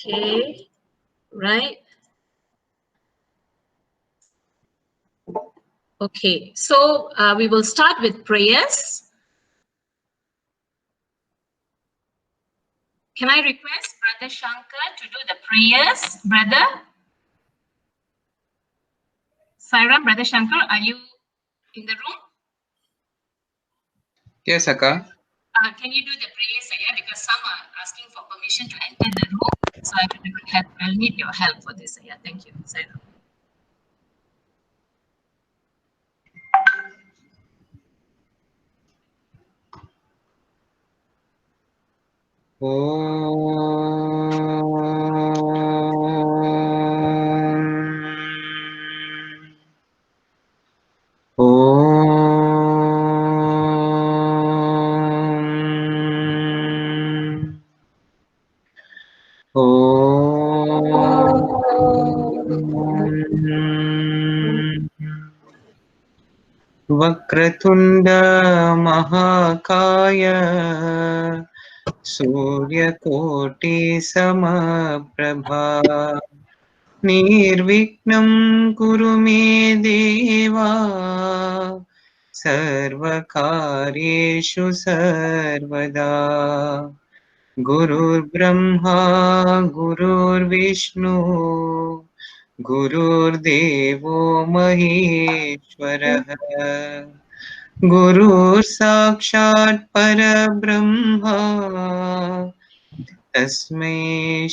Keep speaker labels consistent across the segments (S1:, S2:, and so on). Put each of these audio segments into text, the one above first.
S1: Okay, right. Okay, so we will start with prayers. Can I request Brother Shankar to do the prayers, brother? Sairam, Brother Shankar, are you in the room?
S2: Yes, Akka.
S1: Can you do the prayers again? Because some are asking for permission to enter the room. So I'll need your help for this. Yeah, thank you, Sairam.
S2: Vakratunda महाकाय सूर्यकोटि समप्रभा निर्विघ्नं कुरु मे देवा सर्वकार्येषु सर्वदा गुरुर्ब्रह्मा गुरुर्विष्णु गुरुर्देवो महेश्वरः गुरुः साक्षात् परब्रह्मा तस्मै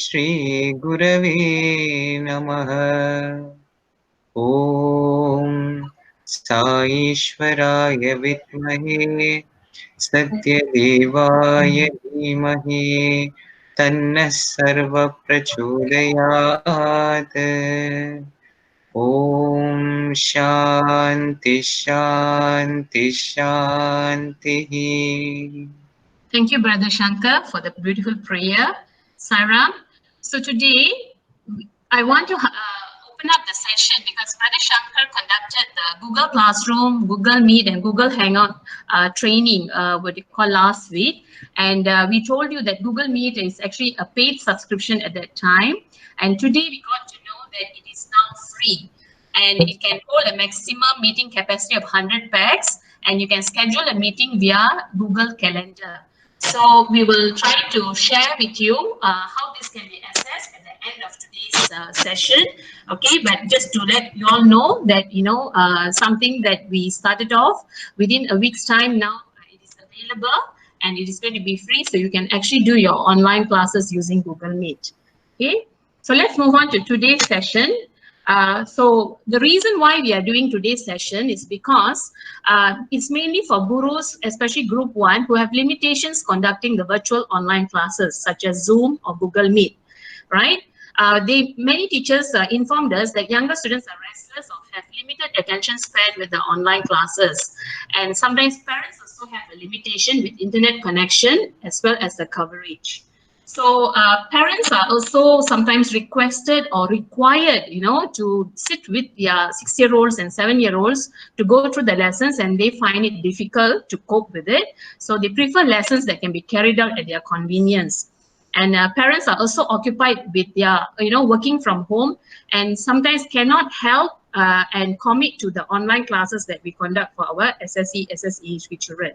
S2: श्री गुरवे नमः। ॐ साईश्वराय विद्महे सत्यदेवाय धीमहि तन्नः सर्वः प्रचोदयात्। ॐ शान्ति शान्ति शान्तिः।
S1: Thank you, Brother Shankar, for the beautiful prayer. Sairam, so today I want to open up the session because Brother Shankar conducted the Google Classroom, Google Meet, and Google Hangout training, what you call last week. And we told you that Google Meet is actually a paid subscription at that time. And today we got to know that it is now free. And it can hold a maximum meeting capacity of 100 packs. And you can schedule a meeting via Google Calendar. So we will try to share with you how this can be accessed at the end of today's session. Okay, but just to let you all know that, something that we started off within a week's time now, it is available and it is going to be free. So you can actually do your online classes using Google Meet. Okay, so let's move on to today's session. So the reason why we are doing today's session is because it's mainly for gurus, especially group 1, who have limitations conducting the virtual online classes such as Zoom or Google Meet, right? Many teachers informed us that younger students are restless or have limited attention span with the online classes. And sometimes parents also have a limitation with internet connection as well as the coverage. So parents are also sometimes requested or required, to sit with their 6-year-olds and 7-year-olds to go through the lessons, and they find it difficult to cope with it. So they prefer lessons that can be carried out at their convenience. And parents are also occupied with their, working from home, and sometimes cannot help and commit to the online classes that we conduct for our SSE, SSEHV children.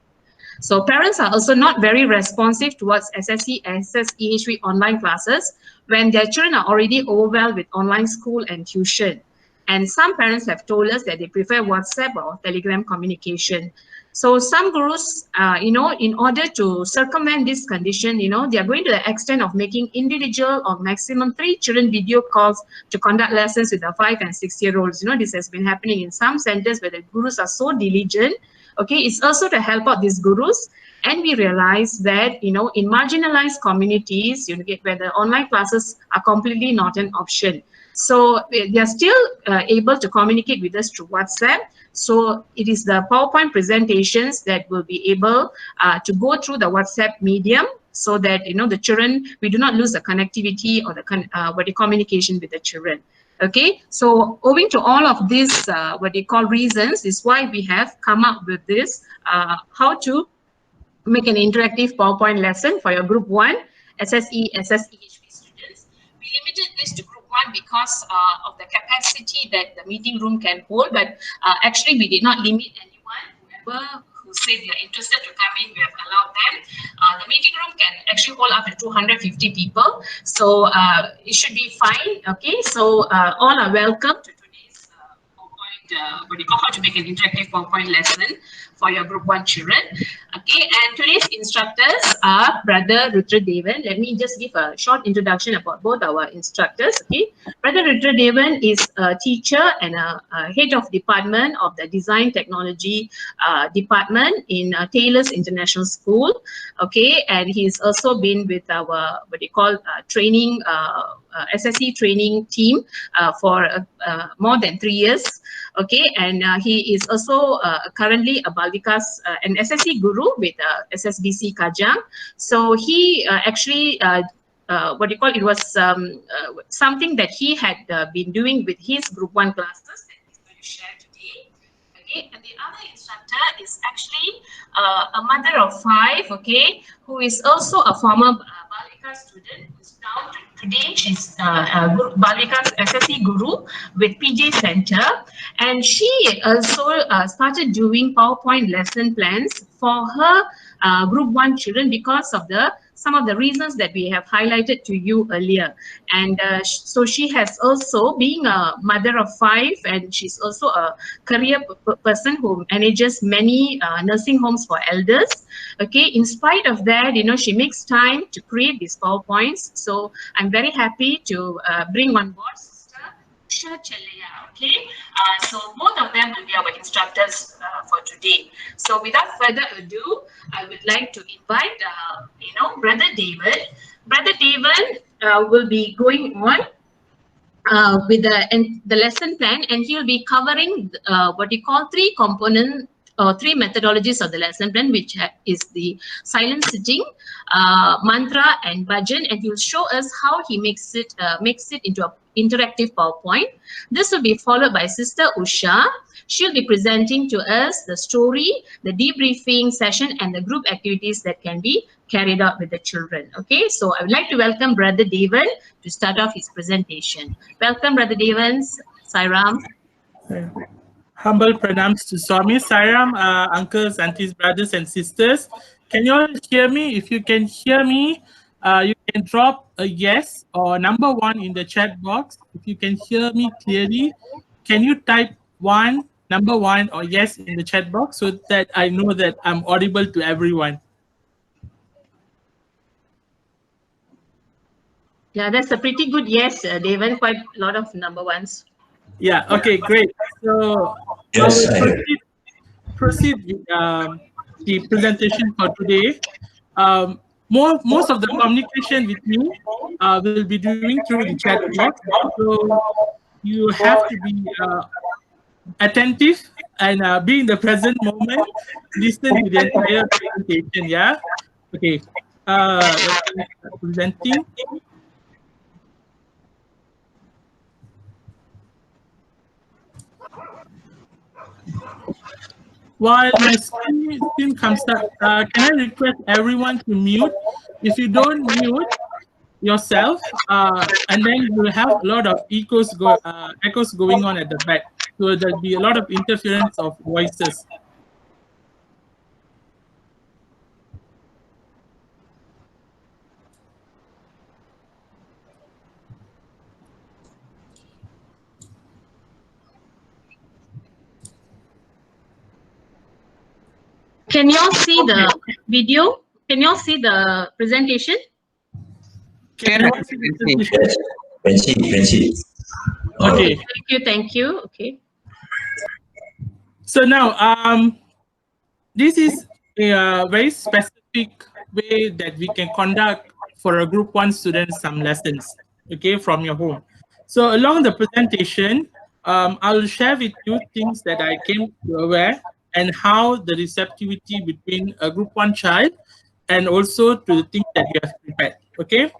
S1: So parents are also not very responsive towards SSE, SSEHV online classes when their children are already overwhelmed with online school and tuition. And some parents have told us that they prefer WhatsApp or Telegram communication. So some gurus, in order to circumvent this condition, they are going to the extent of making individual or maximum 3 children video calls to conduct lessons with the 5 and 6-year-olds. This has been happening in some centers where the gurus are so diligent. Okay, it's also to help out these gurus. And we realize that, in marginalized communities, where the online classes are completely not an option. So they are still able to communicate with us through WhatsApp. So it is the PowerPoint presentations that will be able to go through the WhatsApp medium, so that, the children, we do not lose the connectivity or the communication with the children. Okay, so owing to all of these, what they call reasons, is why we have come up with this, how to make an interactive PowerPoint lesson for your group 1 SSE, SSEHP students. We limited this to group 1 because of the capacity that the meeting room can hold, but actually we did not limit anyone. Whoever who said they're interested to come in, we have allowed them. The meeting room can actually hold up to 250 people, so it should be fine. Okay, so all are welcome to today's PowerPoint, what do you call, how to make an interactive PowerPoint lesson for your group 1 children. Okay, and today's instructors are Brother Rudradevan. Let me just give a short introduction about both our instructors. Okay, Brother Rudradevan is a teacher and a head of department of the Design Technology department in Taylor's International School. Okay, and he's also been with our what do you call training SSE training team for more than 3 years. Okay, and he is also currently a Balvikas, an SSE guru with SSBC Kajang. So he actually what do you call, it was something that he had been doing with his group 1 classes that he's going to share today. Okay, and the other instructor is actually a mother of 5, okay, who is also a former Balika student. Who's now today she's Balika's SSE guru with PJ Center, and she also started doing PowerPoint lesson plans for her group 1 children because of some of the reasons that we have highlighted to you earlier. And so she has also, being a mother of 5, and she's also a career person who manages many nursing homes for elders. Okay, in spite of that, you know, she makes time to create these PowerPoints. So I'm very happy to bring on board Sister Usha Chelaya. Okay, so both of them will be our instructors for today. So without further ado, I would like to invite, Brother David. Brother David will be going on with the lesson plan, and he will be covering what we call 3 components or 3 methodologies of the lesson plan, which is the silent sitting, mantra, and bhajan, and he will show us how he makes it into an interactive PowerPoint. This will be followed by Sister Usha. She'll be presenting to us the story, the debriefing session, and the group activities that can be carried out with the children. Okay, so I would like to welcome Brother Devan to start off his presentation. Welcome, Brother Devan. Sairam.
S3: Humble pranams to Swami. Sairam, uncles, aunties, brothers, and sisters. Can you all hear me? If you can hear me, you can drop a yes or number 1 in the chat box. If you can hear me clearly, can you type number 1 or yes in the chat box so that I know that I'm audible to everyone?
S1: Yeah, that's a pretty good yes, Devan. Quite a lot of number 1s.
S3: Yeah, okay, great. So
S4: yes,
S3: I will proceed with the presentation for today. Most of the communication with me will be doing through the chat box. So you have to be attentive and be in the present moment, listen to the entire presentation, yeah? Okay, let's start presenting. While my screen comes up, can I request everyone to mute? If you don't mute yourself, and then you will have a lot of echoes going on at the back. So there'll be a lot of interference of voices.
S1: Can you all see the video? Can you all see the presentation?
S3: Can you see the presentation?
S4: Yes, can see.
S3: Okay.
S1: Thank you. Okay.
S3: So now, this is a very specific way that we can conduct for a group 1 student some lessons, okay, from your home. So along the presentation, I'll share with you things that I came to aware and how the receptivity between a group 1 child and also to the things that you have prepared, okay?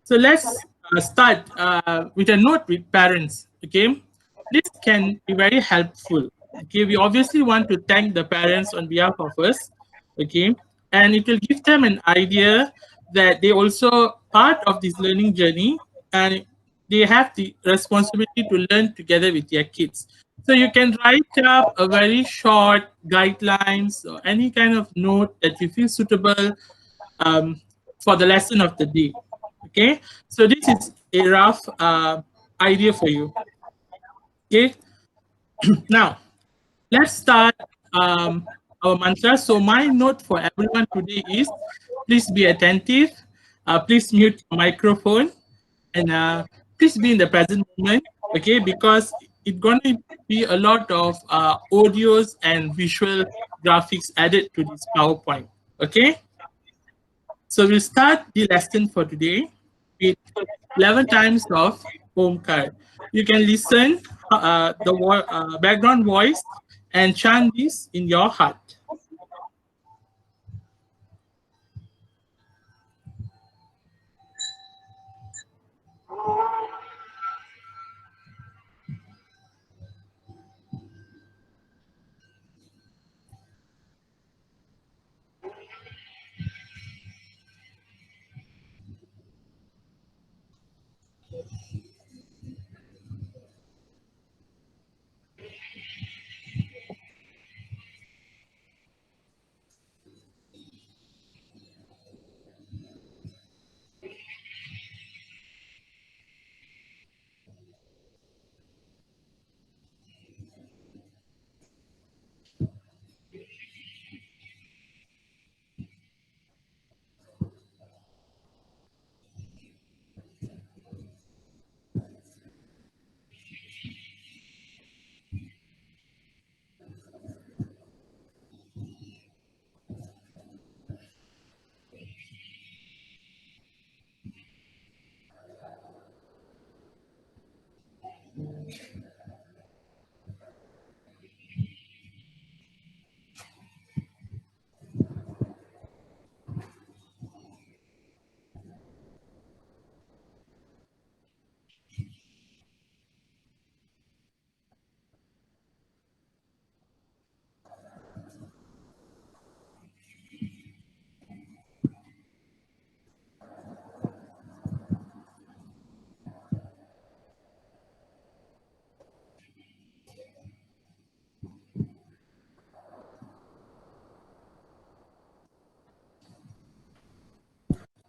S3: So let's start with a note with parents, okay? This can be very helpful. Okay, we obviously want to thank the parents on behalf of us, okay? And it will give them an idea that they also part of this learning journey and they have the responsibility to learn together with their kids. So you can write up a very short guidelines or any kind of note that you feel suitable for the lesson of the day. Okay, so this is a rough idea for you. Okay, now let's start our mantra. So my note for everyone today is, please be attentive, please mute your microphone, and please be in the present moment, okay, because it's going to be a lot of audios and visual graphics added to this PowerPoint, okay? So we'll start the lesson for today with 11 times of Omkar. You can listen the background voice and chant this in your heart.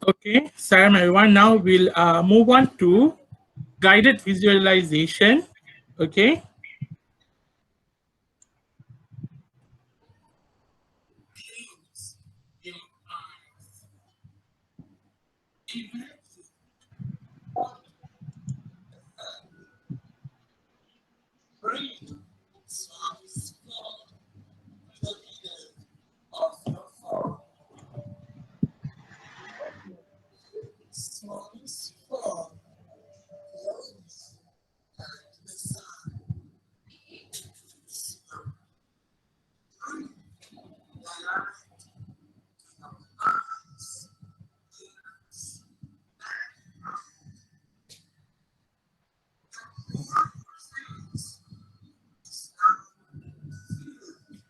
S3: Okay, Sam, everyone, now we'll move on to guided visualization, okay?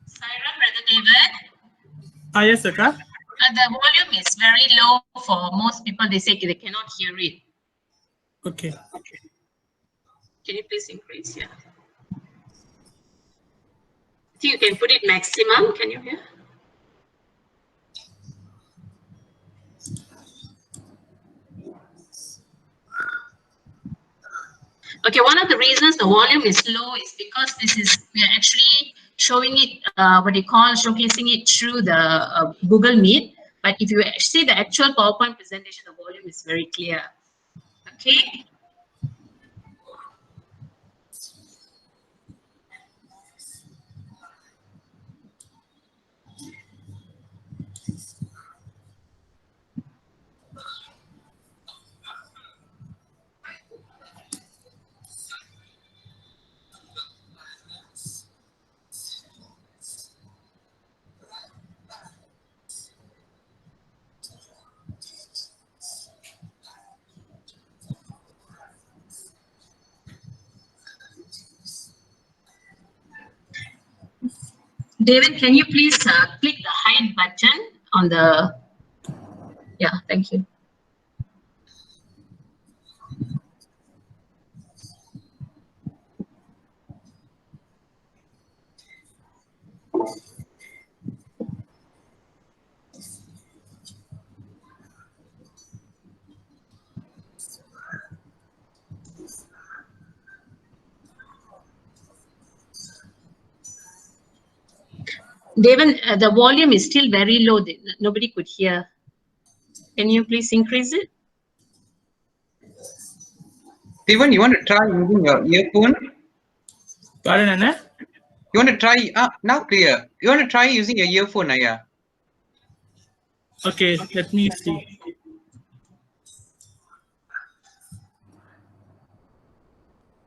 S1: Siren, Brother David.
S3: Yes, Saka.
S1: The volume is very low for most people. They say they cannot hear it.
S3: Okay.
S1: Can you please increase? Yeah. I think you can put it maximum. Can you hear? Okay, one of the reasons the volume is low is because we are actually showing it, what you call showcasing it through the Google Meet. But if you see the actual PowerPoint presentation, the volume is very clear. Okay. David, can you please click the hide button on the, yeah, thank you. Devan, the volume is still very low. Nobody could hear. Can you please increase it?
S2: Steven, you want to try using your earphone?
S3: Pardon, Anna?
S2: You want to try? Now clear. You want to try using your earphone, Aya?
S3: Okay, let me see.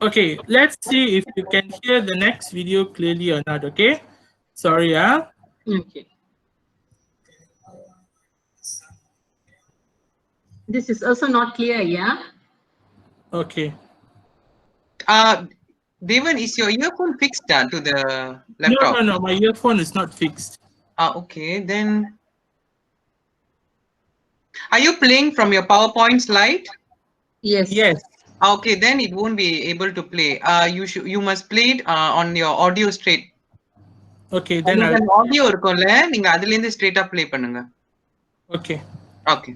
S3: Okay, let's see if you can hear the next video clearly or not, okay? Sorry, yeah.
S1: Okay. This is also not clear, yeah?
S3: Okay.
S2: Devan, is your earphone fixed to the
S3: No,
S2: laptop?
S3: no, my earphone is not fixed.
S2: Okay, then. Are you playing from your PowerPoint slide?
S1: Yes.
S3: Yes.
S2: Okay, then it won't be able to play. You must play it on your audio straight.
S3: Okay, then I'll...
S2: audio இருக்கும்ல நீங்க அதுல இருந்து straight up play பண்ணுங்க.
S3: Okay.
S2: Okay.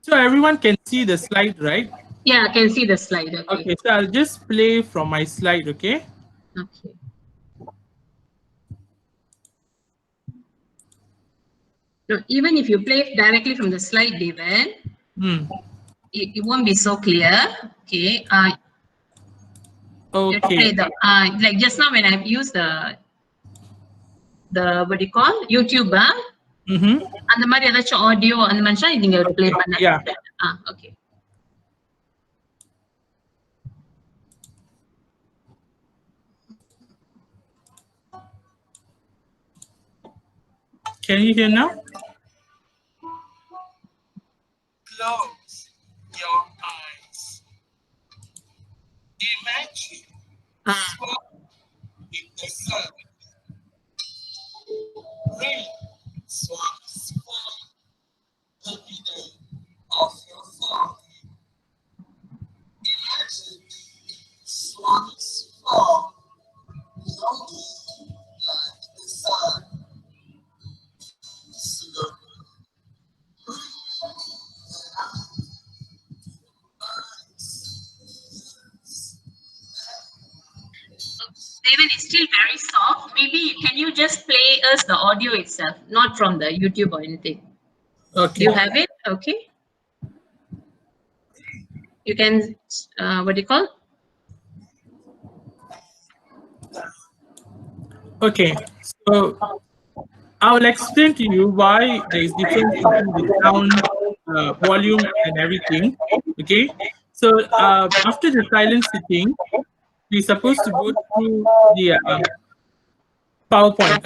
S3: So everyone can see the slide, right?
S1: Yeah, I can see the slide. Okay.
S3: Okay, so I'll just play from my slide, okay?
S1: Okay. No, even if you play directly from the slide, David, it won't be so clear. Okay.
S3: Okay.
S1: Play the, like just now when I used the what do you call YouTube, அந்த மாதிரி ஏதாச்சும் audio அந்த மாதிரி நீங்க play பண்ண.
S3: Yeah.
S1: Okay.
S3: Can you hear now? Close your eyes. Imagine in the sun. Rain swats fall every day off your forehead. Imagine swats fall floating like the sun.
S1: David, it's still very soft. Maybe can you just play us the audio itself, not from the YouTube or anything?
S3: Okay.
S1: You have it? Okay. You can, what do you call?
S3: Okay. So I will explain to you why there is difference between the sound, volume, and everything. Okay. So after the silent sitting, we're supposed to go through the PowerPoint,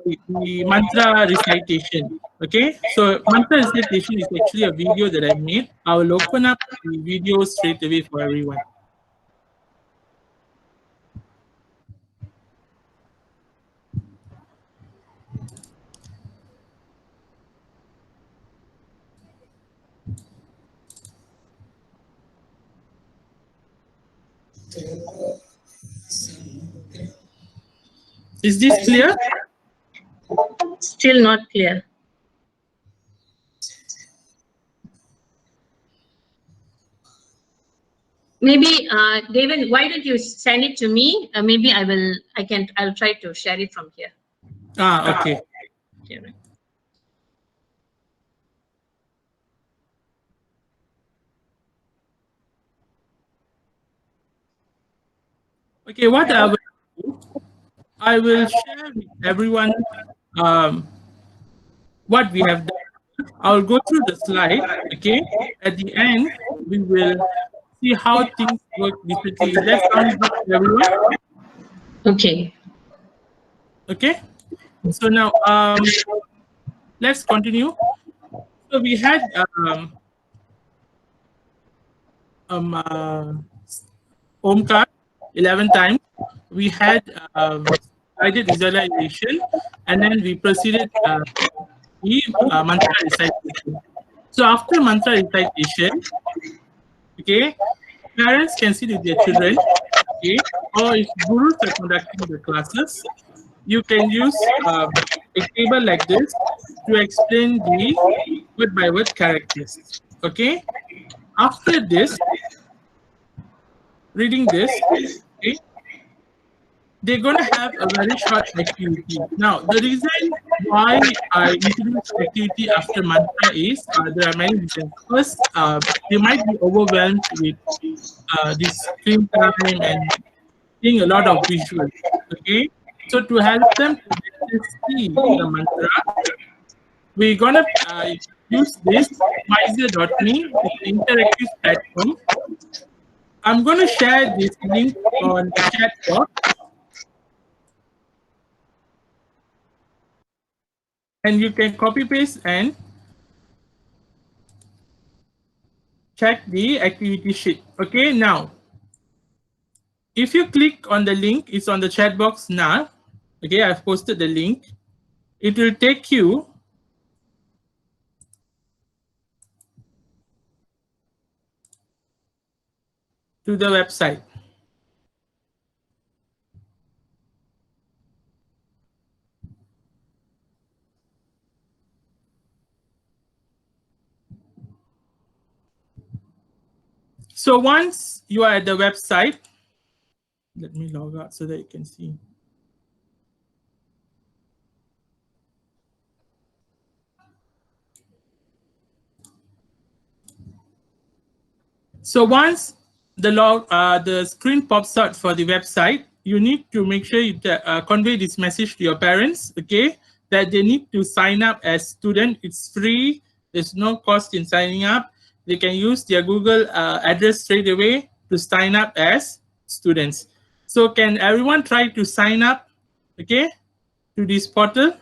S3: the mantra recitation. Okay. So mantra recitation is actually a video that I made. I will open up the video straight away for everyone. Is this clear?
S1: Still not clear. Maybe, David, why don't you send it to me? Maybe I'll try to share it from here.
S3: Okay.
S1: Okay, right.
S3: Okay, what I will do, I will share with everyone what we have done. I'll go through the slide, okay? At the end, we will see how things work differently. Is that sound good to everyone?
S1: Okay.
S3: Okay. So now, let's continue. So we had Omkar 11 times. We had guided visualization, and then we proceeded mantra recitation. So after mantra recitation, okay, parents can sit with their children, okay, or if gurus are conducting the classes, you can use a table like this to explain the word by word characters. Okay. After this, reading this, okay, they're going to have a very short activity. Now, the reason why I introduce activity after mantra is there are many reasons. First, they might be overwhelmed with this screen time and seeing a lot of visuals. Okay, so to help them to better see the mantra, we're gonna use this Wiser.me. It's an interactive platform. I'm gonna share this link on the chat box, and you can copy paste and check the activity sheet. Okay, now if you click on the link, it's on the chat box now. Okay, I've posted the link. It will take you to the website. So once you are at the website, let me log out so that you can see. So once the screen pops out for the website, you need to make sure you convey this message to your parents, okay, that they need to sign up as student. It's free. There's no cost in signing up. They can use their Google address straight away to sign up as students. So can everyone try to sign up, okay, to this portal?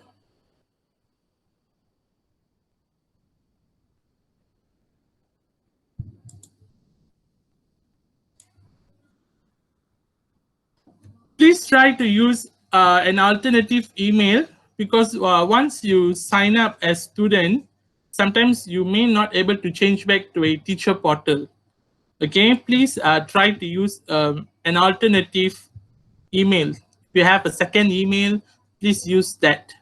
S3: Please try to use an alternative email, because once you sign up as student, sometimes you may not able to change back to a teacher portal. Okay, please try to use an alternative email. If you have a second email, please use that.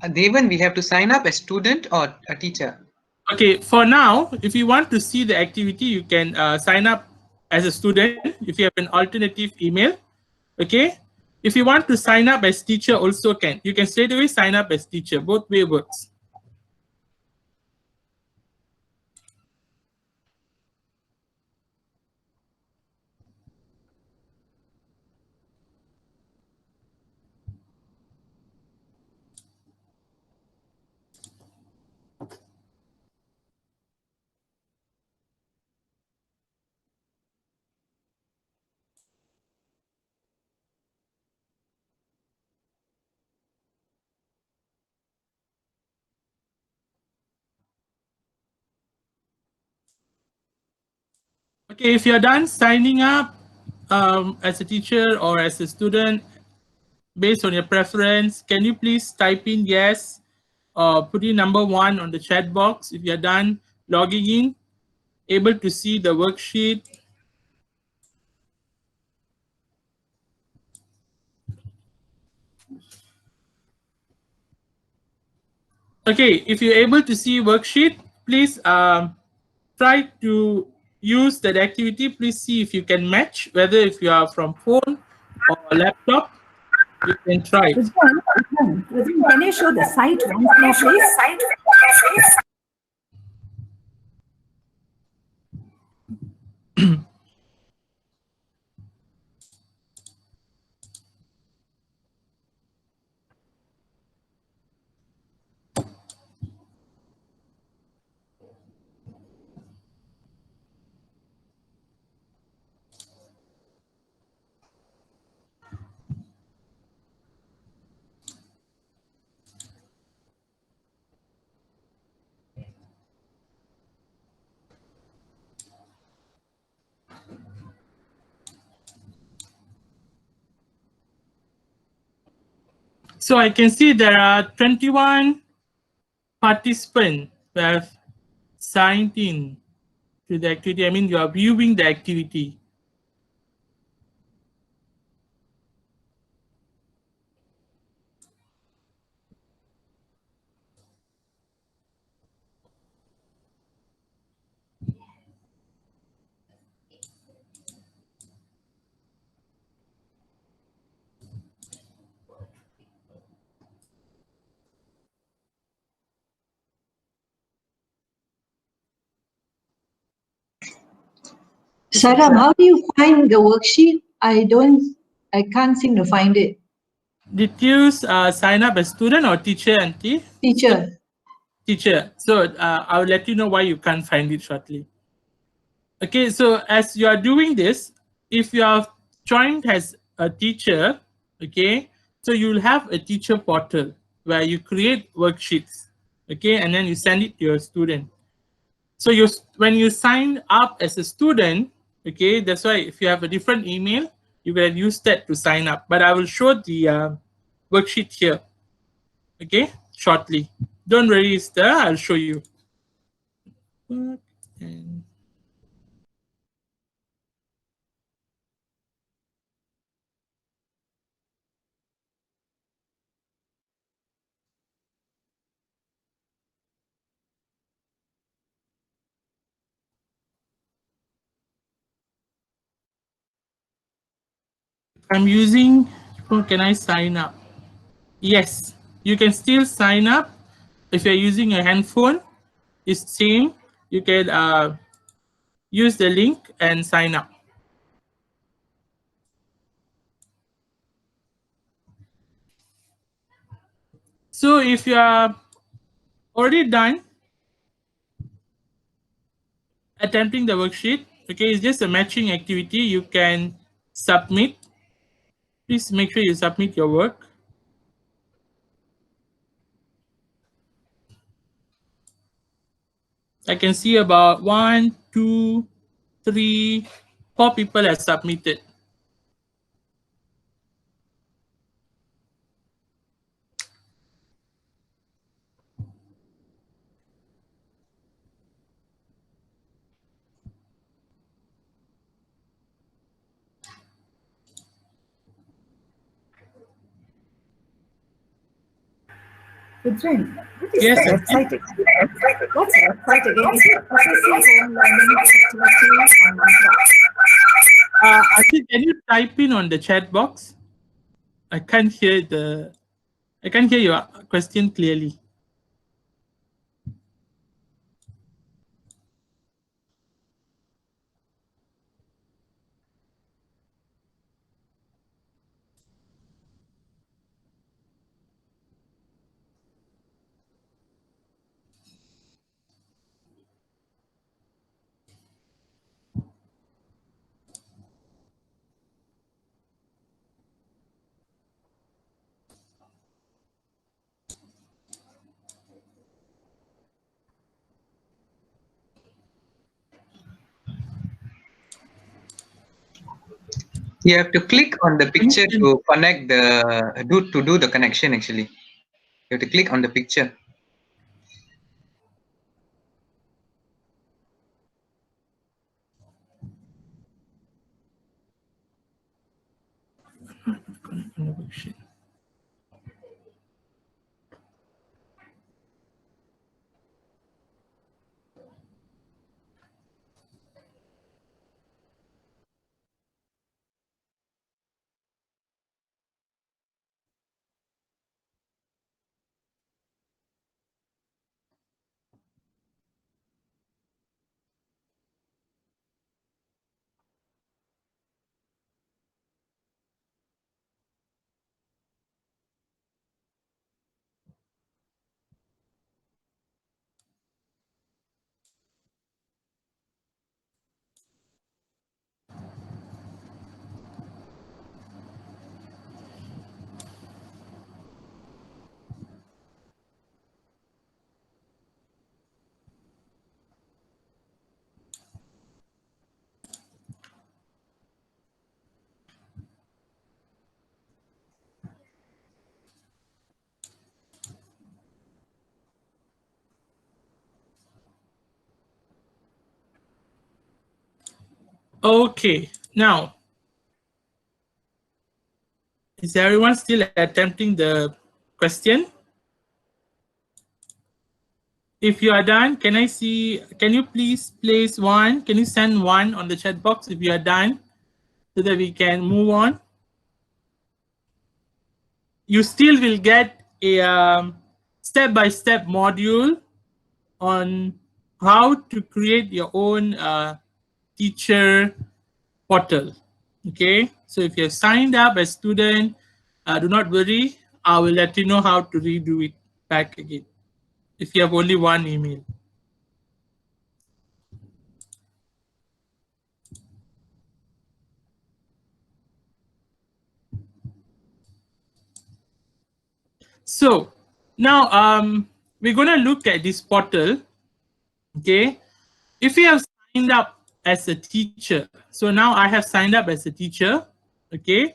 S2: Devan, we have to sign up as student or a teacher?
S3: Okay, for now, if you want to see the activity, you can sign up as a student if you have an alternative email. Okay, if you want to sign up as teacher, also can. You can straight away sign up as teacher. Both way works. Okay, if you're done signing up as a teacher or as a student, based on your preference, can you please type in yes or put in number 1 on the chat box if you're done logging in, able to see the worksheet. Okay, if you're able to see worksheet, please try to use that activity. Please see if you can match, whether if you are from phone or laptop, you can try it.
S5: Can you show the site once more, please?
S3: So I can see there are 21 participants who have signed in. to the activity. I mean, you are viewing the activity.
S6: Saram, how do you find the worksheet? I can't seem to find it.
S3: Did you sign up as student or teacher, Auntie?
S6: Teacher.
S3: Teacher. So I'll let you know why you can't find it shortly. Okay, so as you are doing this, if you are joined as a teacher, okay, so you'll have a teacher portal where you create worksheets, okay, and then you send it to your student. So when you sign up as a student, okay, that's why if you have a different email, you can use that to sign up. But I will show the worksheet here, okay, shortly. Don't worry, it's there. I'll show you. And I'm using, oh, can I sign up? Yes, you can still sign up. If you're using a handphone, it's same. You can use the link and sign up. So if you are already done attempting the worksheet, okay, it's just a matching activity. You can submit. Please make sure you submit your work. I can see about 1, 2, 3, 4 people have submitted.
S5: Rudran, what is
S3: Yes,
S5: the website again? What's the website again? Is it Assessing Home Learning Activities on laptop?
S3: Auntie, can you type in on the chat box? I can't hear your question clearly.
S2: You have to click on the picture to connect to do the connection actually. You have to click on the picture.
S3: Okay, now, is everyone still attempting the question? If you are done, can I see, can you please place one? Can you send one on the chat box if you are done so that we can move on? You still will get a step-by-step module on how to create your own teacher portal. Okay, so if you have signed up as student, do not worry. I will let you know how to redo it back again if you have only one email. So now we're going to look at this portal. Okay, if you have signed up as a teacher, so now I have signed up as a teacher. Okay,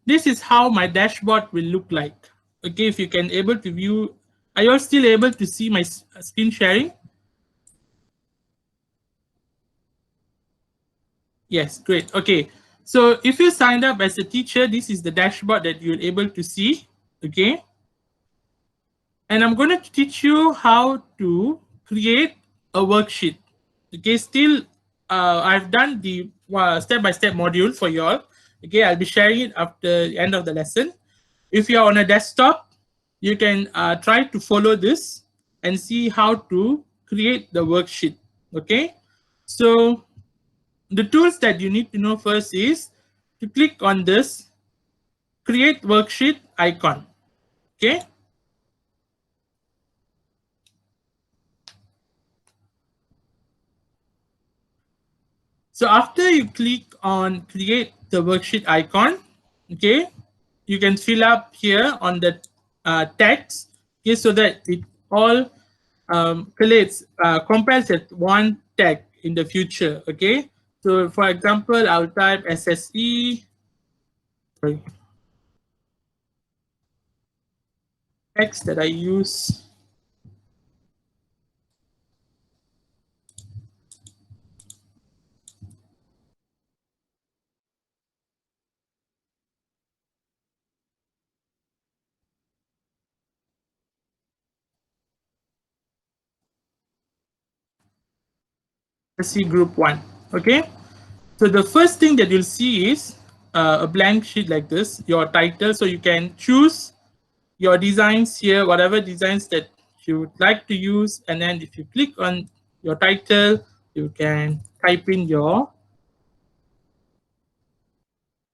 S3: this is how my dashboard will look like. Okay, if you can able to view, are you all still able to see my screen sharing? Yes, great. Okay, so if you signed up as a teacher, this is the dashboard that you're able to see. Okay, and I'm going to teach you how to create a worksheet. Okay, still I've done the step-by-step module for you all. Okay, I'll be sharing it after the end of the lesson. If you're on a desktop, you can try to follow this and see how to create the worksheet. Okay, so the tools that you need to know first is to click on this create worksheet icon. Okay, so after you click on create the worksheet icon, okay, you can fill up here on the text, okay, so that it all collates, compiles at one tag in the future. Okay, so for example, I'll type SSE, sorry, text that I use. See group 1. Okay, so the first thing that you'll see is a blank sheet like this, your title. So you can choose your designs here, whatever designs that you would like to use, and then if you click on your title, you can type in your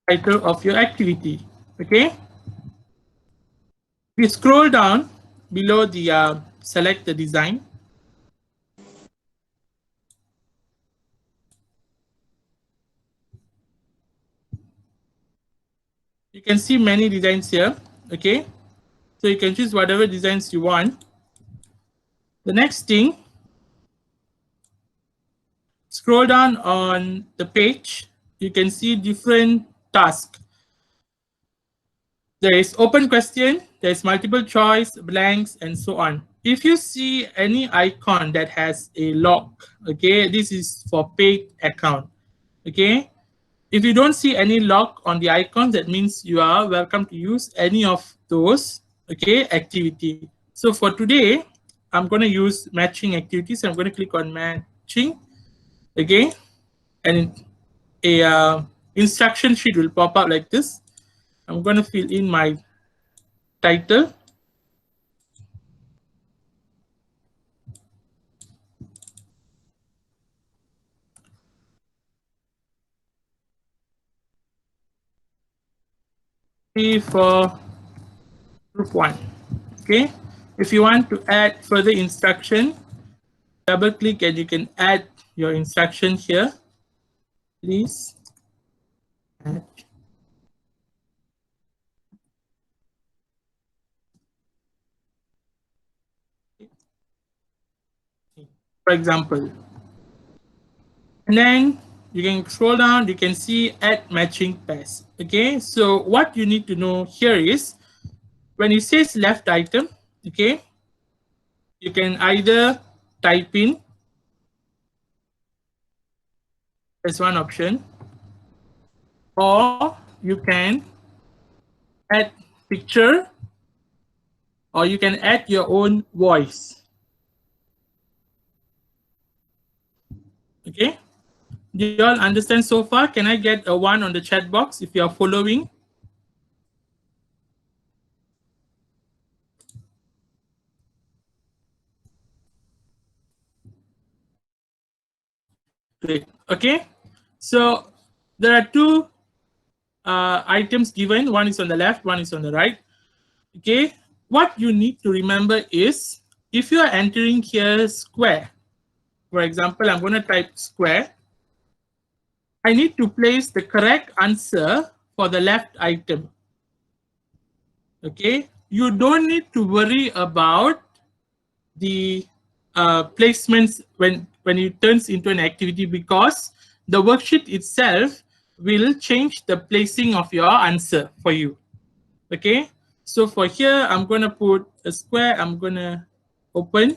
S3: title of your activity. Okay, we scroll down below the select the design. You can see many designs here. Okay, so you can choose whatever designs you want. The next thing, scroll down on the page, you can see different tasks. There is open question, there is multiple choice, blanks, and so on. If you see any icon that has a lock, okay, this is for paid account. Okay, if you don't see any lock on the icon, that means you are welcome to use any of those, okay, activity. So for today, I'm going to use matching activities. I'm going to click on matching, okay, and a instruction sheet will pop up like this. I'm going to fill in my title. For group 1. Okay, if you want to add further instruction, double click and you can add your instruction here. Please add. For example, and then you can scroll down, you can see add matching pairs. Okay, so what you need to know here is when it says left item, okay, you can either type in, as one option, or you can add picture, or you can add your own voice. Okay, do you all understand so far? Can I get a 1 on the chat box if you are following? Great. Okay, so there are two items given. One is on the left, one is on the right. Okay, what you need to remember is, if you are entering here square, for example, I'm going to type square, I need to place the correct answer for the left item. Okay, you don't need to worry about the placements when it turns into an activity, because the worksheet itself will change the placing of your answer for you. Okay, so for here, I'm going to put a square. I'm going to open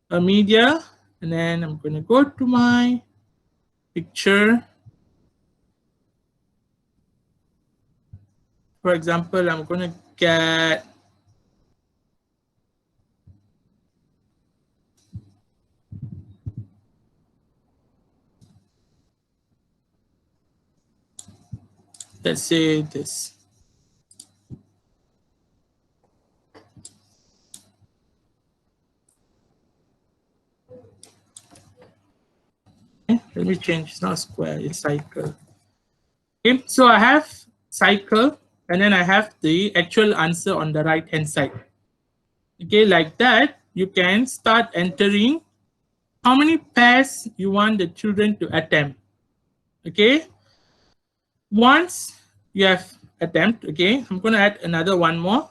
S3: a media, and then I'm going to go to my picture. For example, I'm going to get let's say this. Okay, let me change. It's not square, it's cycle. Okay, so I have cycle, and then I have the actual answer on the right hand side. Okay, like that, you can start entering how many pairs you want the children to attempt. Okay, once you have attempt, okay, I'm going to add another one more.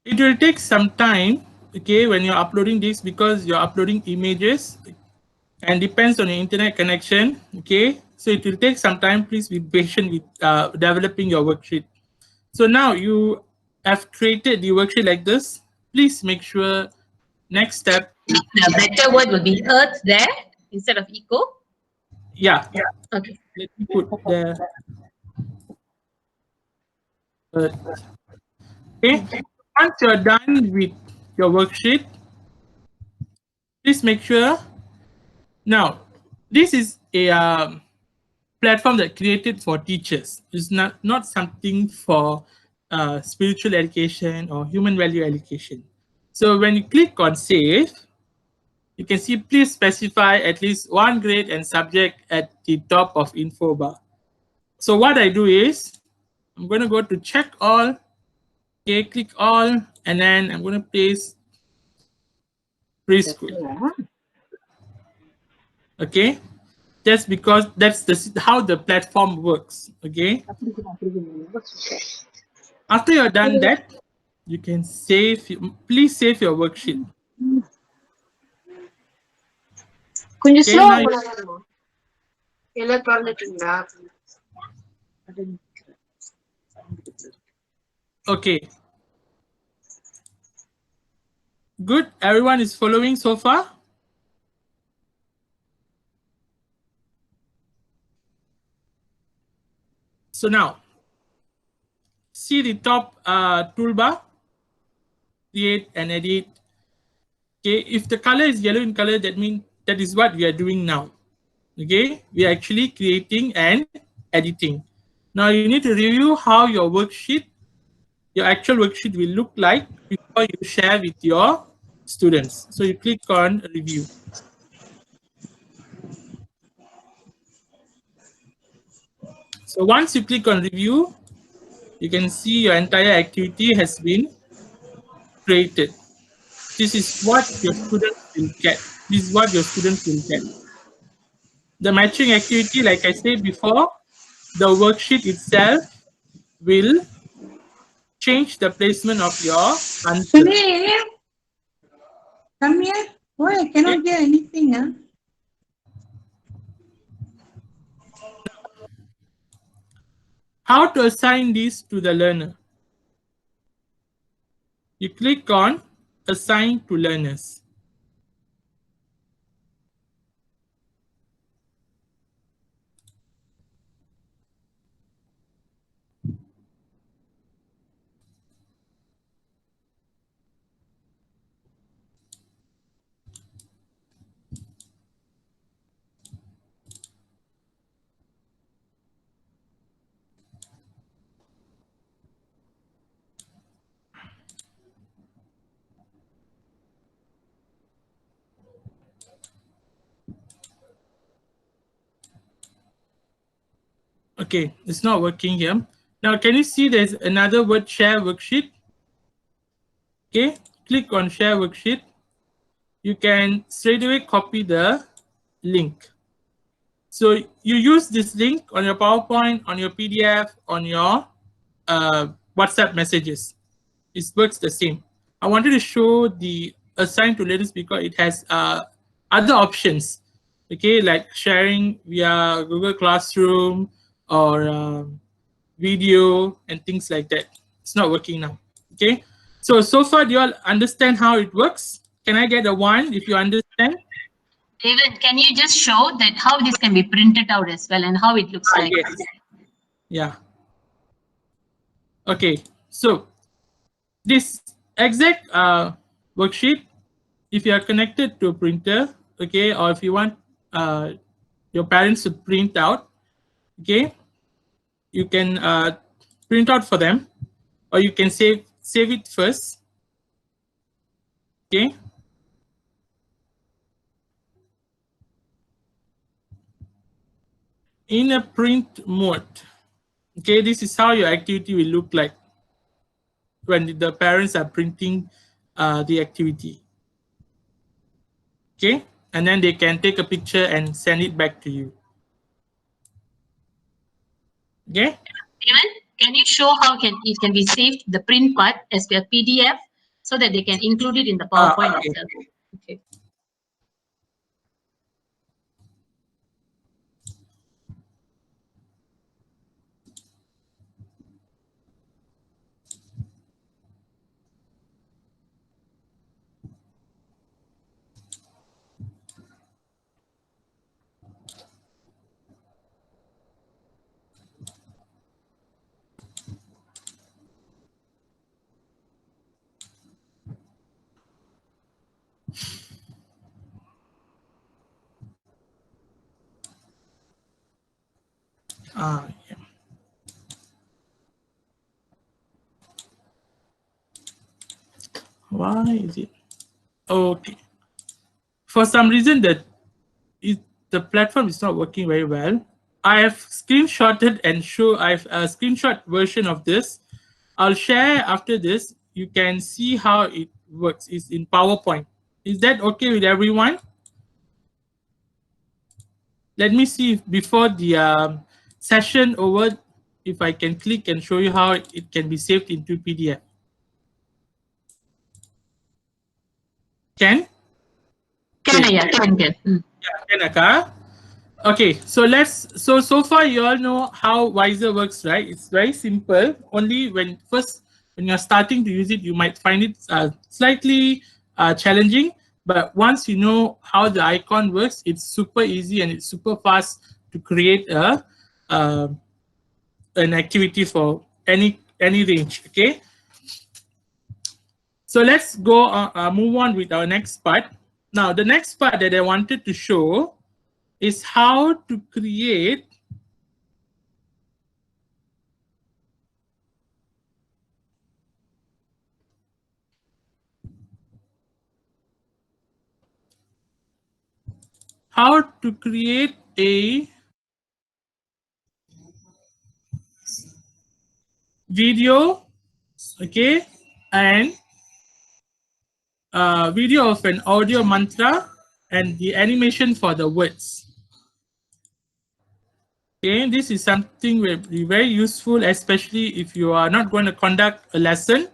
S3: It will take some time, okay, when you're uploading this, because you're uploading images and depends on your internet connection, okay. So it will take some time. Please be patient with developing your worksheet. So now you have created the worksheet like this. Please make sure next step.
S1: The better word will be earth there instead of eco.
S3: Yeah.
S1: Okay.
S3: Let me put the okay. Once you're done with your worksheet, please make sure. Now, this is a platform that created for teachers. It's not something for spiritual education or human value education. So when you click on save, you can see please specify at least one grade and subject at the top of info bar. So what I do is I'm going to go to check all. Okay, click all, and then I'm going to place preschool. Okay, just because that's how the platform works. Okay, after you're done that, you can save. Please save your worksheet. Okay, okay. Good. Everyone is following so far? So now, see the top toolbar, create and edit. Okay, if the color is yellow in color, that means that is what we are doing now. Okay, we are actually creating and editing. Now you need to review how your worksheet, your actual worksheet will look like before you share with your students. So you click on review. So once you click on review, you can see your entire activity has been created. This is what your students will get. This is what your students will get. The matching activity, like I said before, the worksheet itself will change the placement of your answer.
S7: Come here. Why I cannot hear anything? Huh?
S3: How to assign this to the learner? You click on Assign to Learners. Okay, it's not working here. Now, can you see there's another word, Share Worksheet? Okay, click on Share Worksheet. You can straight away copy the link. So you use this link on your PowerPoint, on your PDF, on your WhatsApp messages. It works the same. I wanted to show the Assign to Learners because it has other options. Okay, like sharing via Google Classroom or video and things like that. It's not working now. Okay, so far do you all understand how it works? Can I get a 1 if you understand?
S1: David, can you just show that how this can be printed out as well and how it looks like?
S3: Yes. Yeah. Okay, so this exact worksheet, if you are connected to a printer, okay, or if you want your parents to print out, okay, you can print out for them, or you can save it first. Okay. In a print mode, okay, this is how your activity will look like when the parents are printing the activity. Okay, and then they can take a picture and send it back to you. Okay.
S1: David, can you show how it can be saved, the print part as a PDF, so that they can include it in the PowerPoint
S3: Okay.
S1: itself? Okay.
S3: Yeah. Why is it? Okay. For some reason that the platform is not working very well. I have screenshotted and I have a screenshot version of this. I'll share after this. You can see how it works. It's in PowerPoint. Is that okay with everyone? Let me see if before the session over, if I can click and show you how it can be saved into PDF. Can?
S1: Yeah.
S3: Yeah, okay, so so far you all know how Wiser works, right? It's very simple. Only when you're starting to use it, you might find it slightly challenging. But once you know how the icon works, it's super easy and it's super fast to create an activity for any range. Okay. So let's go move on with our next part. Now, the next part that I wanted to show is how to create a video, okay, and video of an audio mantra and the animation for the words. Okay, this is something will be very useful, especially if you are not going to conduct a lesson.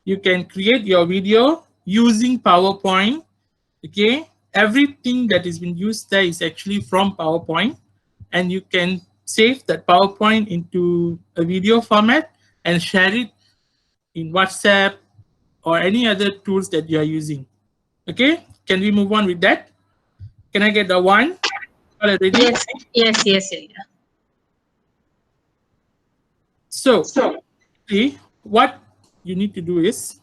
S3: You can create your video using PowerPoint. Okay, everything that is being used there is actually from PowerPoint, and you can save that PowerPoint into a video format and share it in WhatsApp or any other tools that you are using. Okay, can we move on with that? Can I get the one? Already?
S1: Yes, yes, yes, yeah.
S3: So, what you need to do is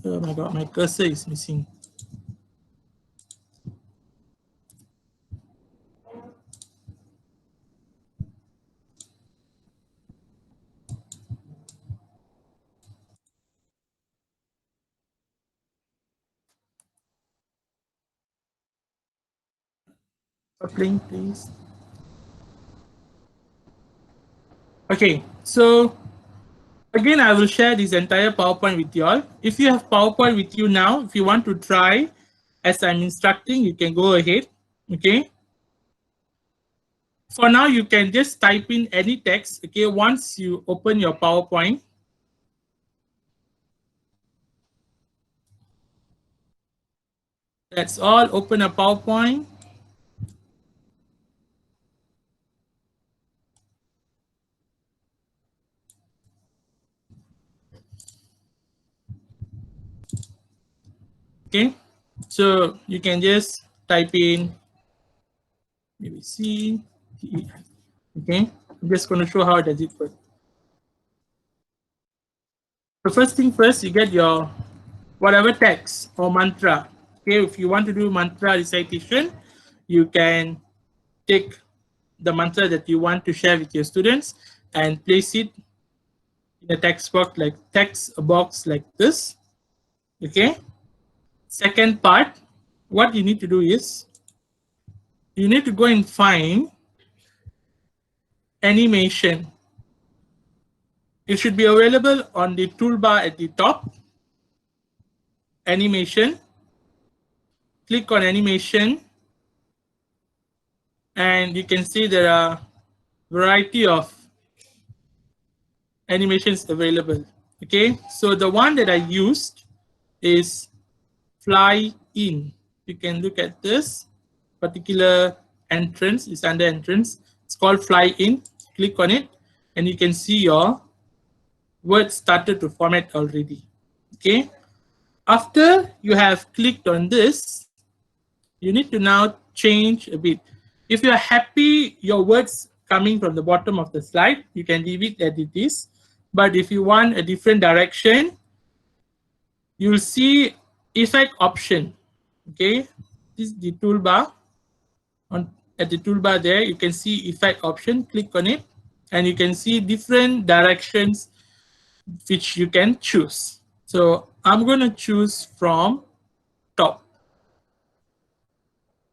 S3: oh my god, my cursor is missing. Playing, please. Okay, so again, I will share this entire PowerPoint with you all. If you have PowerPoint with you now, if you want to try as I'm instructing, you can go ahead. Okay. For now, you can just type in any text. Okay, once you open your PowerPoint. That's all. Open a PowerPoint. Okay, so you can just type in maybe C. Okay, I'm just going to show how does it work. The first thing first, you get your whatever text or mantra. Okay, if you want to do mantra recitation, you can take the mantra that you want to share with your students and place it in a text box like this. Okay. Second part, what you need to do is you need to go and find animation. It should be available on the toolbar at the top. Animation. Click on animation. And you can see there are a variety of animations available. Okay, so the one that I used is fly in. You can look at this particular entrance, it's under entrance. It's called fly in. Click on it and you can see your words started to format already. Okay, after you have clicked on this, you need to now change a bit. If you are happy your words coming from the bottom of the slide, you can leave it as it is. But if you want a different direction, you'll see effect option. Okay, this is the toolbar. At the toolbar there, you can see effect option. Click on it and you can see different directions which you can choose. So I'm going to choose from top.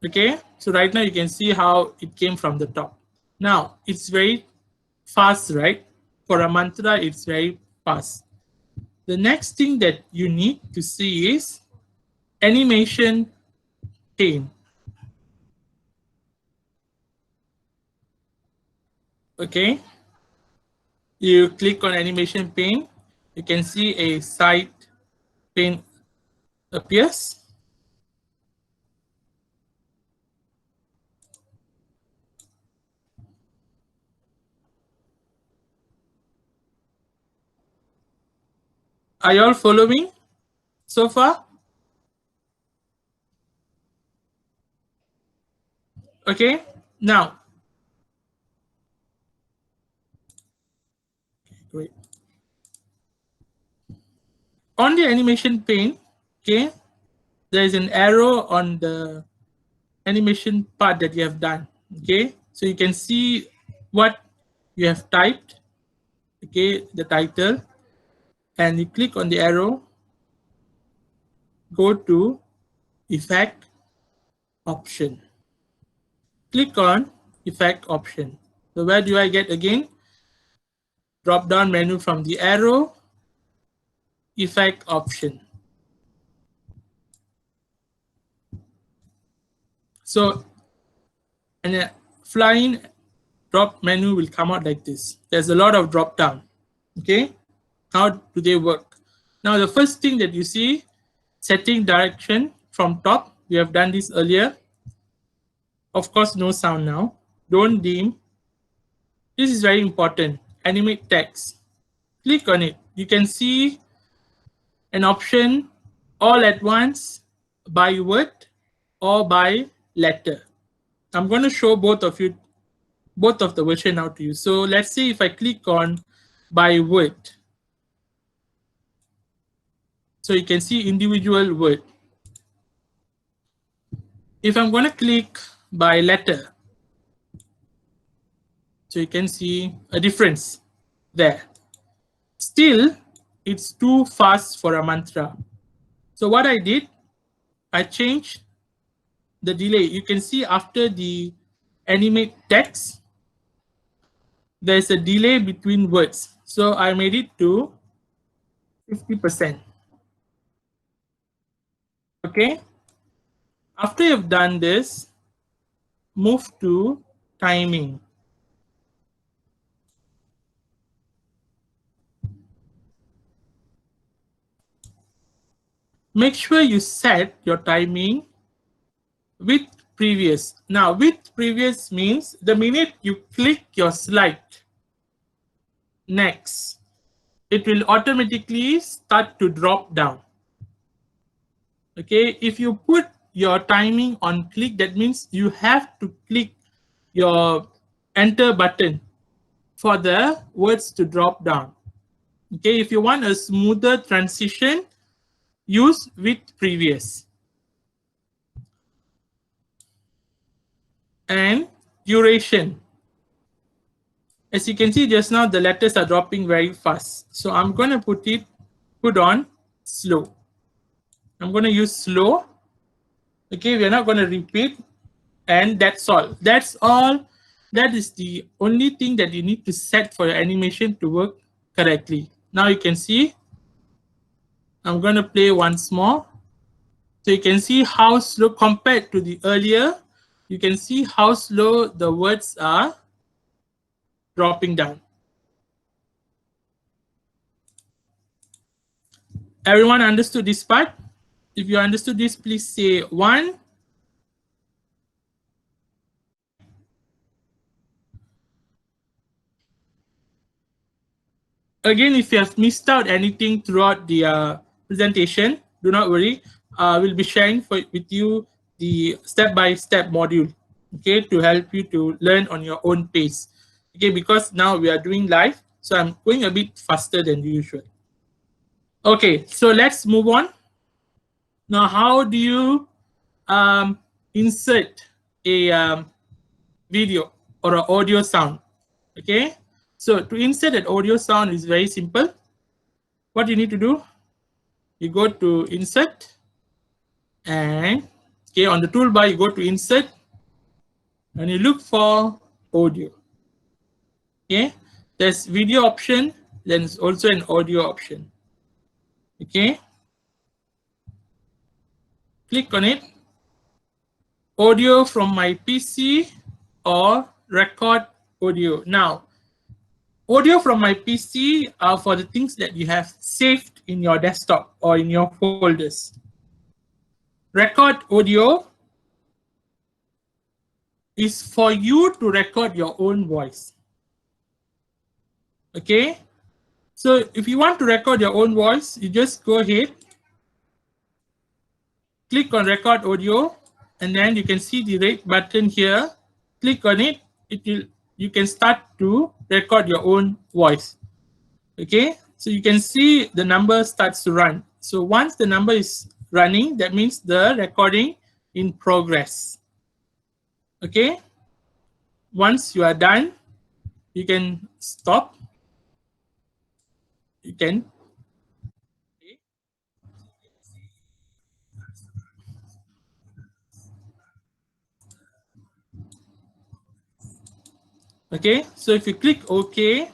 S3: Okay, so right now you can see how it came from the top. Now it's very fast, right? For a mantra, it's very fast. The next thing that you need to see is animation pane. Okay, you click on animation pane, you can see a side pane appears. Are you all following so far? Okay, now, great. On the animation pane, okay, there is an arrow on the animation part that you have done. Okay, so you can see what you have typed. Okay, the title, and you click on the arrow, go to effect option, click on effect option. So where do I get again? Drop down menu from the arrow, effect option. So and a flying drop menu will come out like this. There's a lot of drop down. Okay, how do they work? Now the first thing that you see, setting direction from top. We have done this earlier. Of course, no sound now. Don't dim. This is very important. Animate text. Click on it. You can see an option all at once by word or by letter. I'm going to show both of the version now to you. So let's say if I click on by word. So you can see individual word. If I'm going to click by letter, so you can see a difference there. Still, it's too fast for a mantra. So what I did, I changed the delay. You can see after the animate text, there's a delay between words. So I made it to 50%. Okay. After you've done this, move to timing. Make sure you set your timing with previous. Now, with previous means the minute you click your slide, next, it will automatically start to drop down. Okay, if you put your timing on click, that means you have to click your enter button for the words to drop down. Okay, if you want a smoother transition, use with previous. And duration. As you can see just now, the letters are dropping very fast. So I'm going to put on slow. I'm going to use slow. Okay, we're not going to repeat. And that's all. That's all. That is the only thing that you need to set for your animation to work correctly. Now you can see, I'm going to play once more. So you can see how slow compared to the earlier, you can see how slow the words are dropping down. Everyone understood this part? If you understood this, please say 1. Again, if you have missed out anything throughout the presentation, do not worry. We'll be sharing with you the step-by-step module, okay, to help you to learn on your own pace. Okay, because now we are doing live, so I'm going a bit faster than usual. Okay, so let's move on. Now, how do you insert a video or an audio sound? Okay, so to insert an audio sound is very simple. What you need to do, you go to insert, and okay, on the toolbar you go to insert and you look for audio. Okay, there's video option, then there's also an audio option. Okay, click on it. Audio from my PC or record audio. Now, audio from my PC are for the things that you have saved in your desktop or in your folders. Record audio is for you to record your own voice. Okay, so if you want to record your own voice, you just go ahead, click on record audio, and then you can see the red button here. Click on it, you can start to record your own voice. Okay, so you can see the number starts to run. So once the number is running, that means the recording in progress. Okay, once you are done, you can stop. You can. Okay, so if you click OK,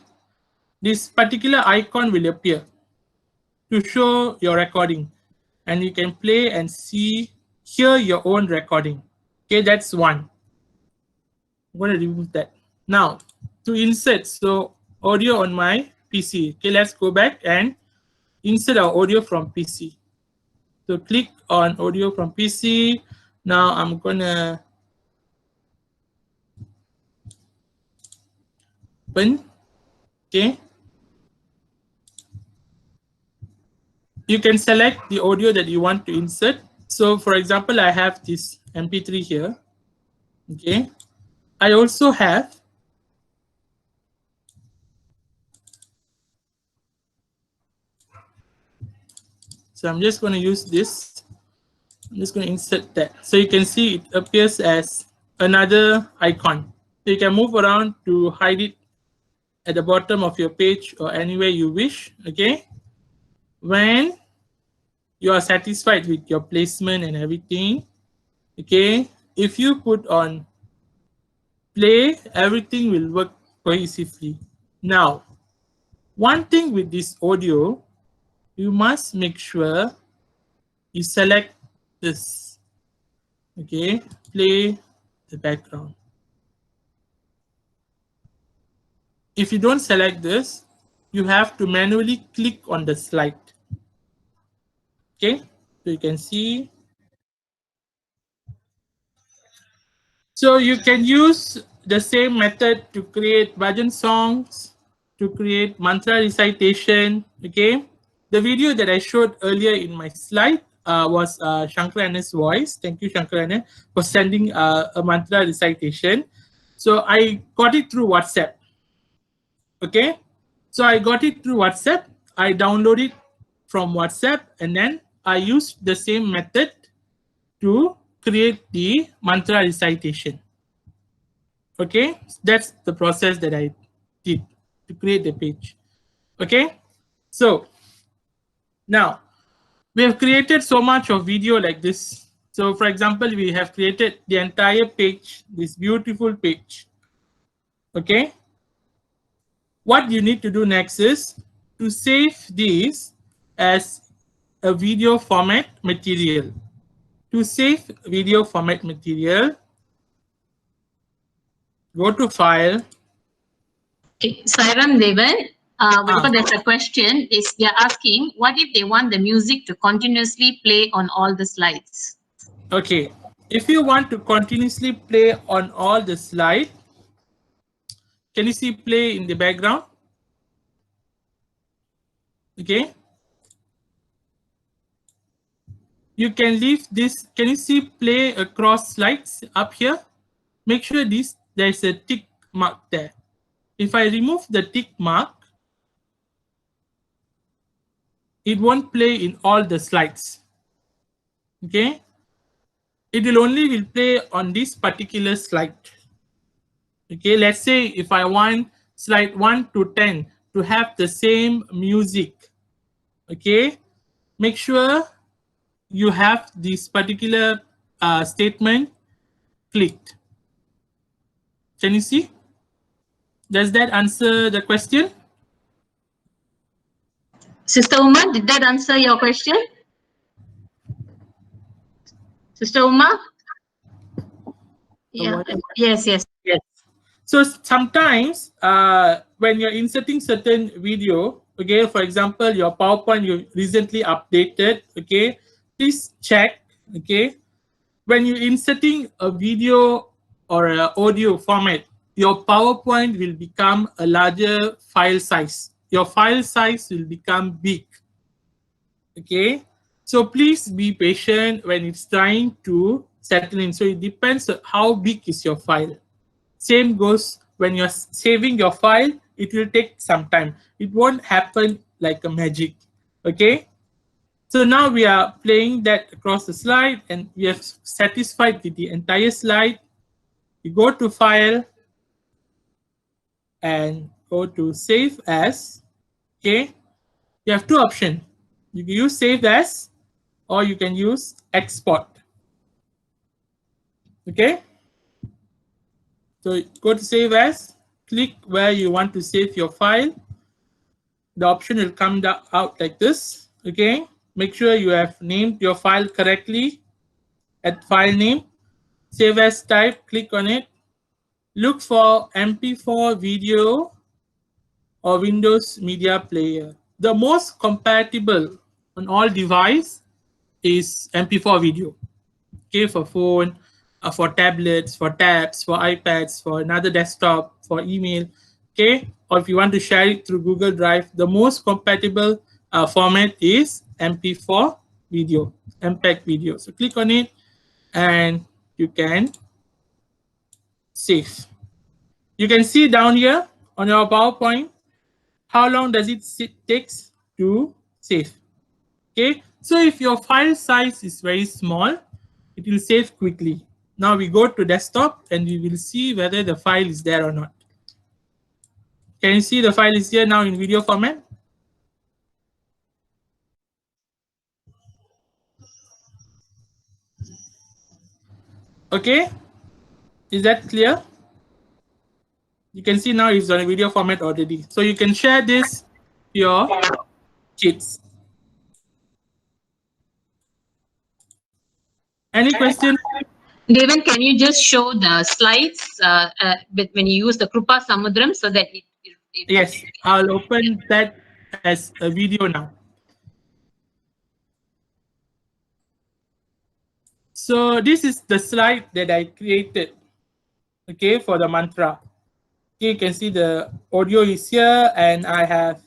S3: this particular icon will appear to show your recording, and you can play and hear your own recording. Okay, that's one. I'm going to remove that. Now, to insert, so audio on my PC. Okay, let's go back and insert our audio from PC. So click on audio from PC. Now I'm gonna open. Okay. You can select the audio that you want to insert. So for example, I have this MP3 here. Okay. I also have so I'm just going to use this. I'm just going to insert that. So you can see it appears as another icon. So you can move around to hide it at the bottom of your page or anywhere you wish. Okay. When you are satisfied with your placement and everything, okay, if you put on play, everything will work cohesively. Now, one thing with this audio, you must make sure you select this. Okay, play the background. If you don't select this, you have to manually click on the slide. Okay, so you can see. So you can use the same method to create bhajan songs, to create mantra recitation. Okay, the video that I showed earlier in my slide was Shankarana's voice. Thank you, Shankarana, for sending a mantra recitation. So I got it through WhatsApp. Okay, so I got it through WhatsApp. I downloaded it from WhatsApp, and then I used the same method to create the mantra recitation. Okay, that's the process that I did to create the page. Okay, so now we have created so much of video like this. So for example, we have created the entire page, this beautiful page. Okay, what you need to do next is to save this as a video format material. To save video format material, go to File.
S1: Okay, Sairam Devan, because there's a question, they're asking, what if they want the music to continuously play on all the slides?
S3: Okay, if you want to continuously play on all the slide, can you see play in the background? Okay. You can leave this. Can you see play across slides up here? Make sure there's a tick mark there. If I remove the tick mark, it won't play in all the slides. Okay. It will only play on this particular slide. Okay, let's say if I want slide 1 to 10 to have the same music, okay, make sure you have this particular statement clicked. Can you see? Does that answer the question?
S1: Sister Uma, did that answer your question? Sister Uma? Yeah. Yes, yes.
S3: Yes. So sometimes when you're inserting certain video, okay, for example, your PowerPoint you recently updated, okay, please check, okay, when you're inserting a video or an audio format, your PowerPoint will become a larger file size. Your file size will become big. Okay, so please be patient when it's trying to settle in. So it depends on how big is your file. Same goes when you're saving your file, it will take some time. It won't happen like a magic. Okay. So now we are playing that across the slide and we have satisfied with the entire slide. You go to File and go to Save As. Okay. You have two options. You can use Save As or you can use Export. Okay. So go to Save As. click where you want to save your file, the option will come out like this. Okay, make sure you have named your file correctly at file name. Save as type, click on it. Look for MP4 video or Windows Media Player. The most compatible on all devices is MP4 video. Okay, for phone, for tablets, for tabs, for iPads, for another desktop, for email. Okay, or if you want to share it through Google Drive, the most compatible format is MP4 video, MPEG video. So click on it and you can save. You can see down here on your PowerPoint how long does it takes to save. Okay, so if your file size is very small, it will save quickly. Now we go to desktop and we will see whether the file is there or not. Can you see the file is here now in video format? Okay, is that clear? You can see now it's on a video format already. So you can share this to your kids. Any question?
S1: Devan, can you just show the slides when you use the Krupa Samudram so that it
S3: Yes, I'll open that as a video now. So this is the slide that I created, okay, for the mantra. Okay, you can see the audio is here and I have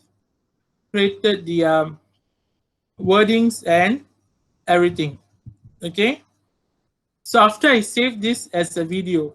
S3: created the wordings and everything, okay. So after I save this as a video,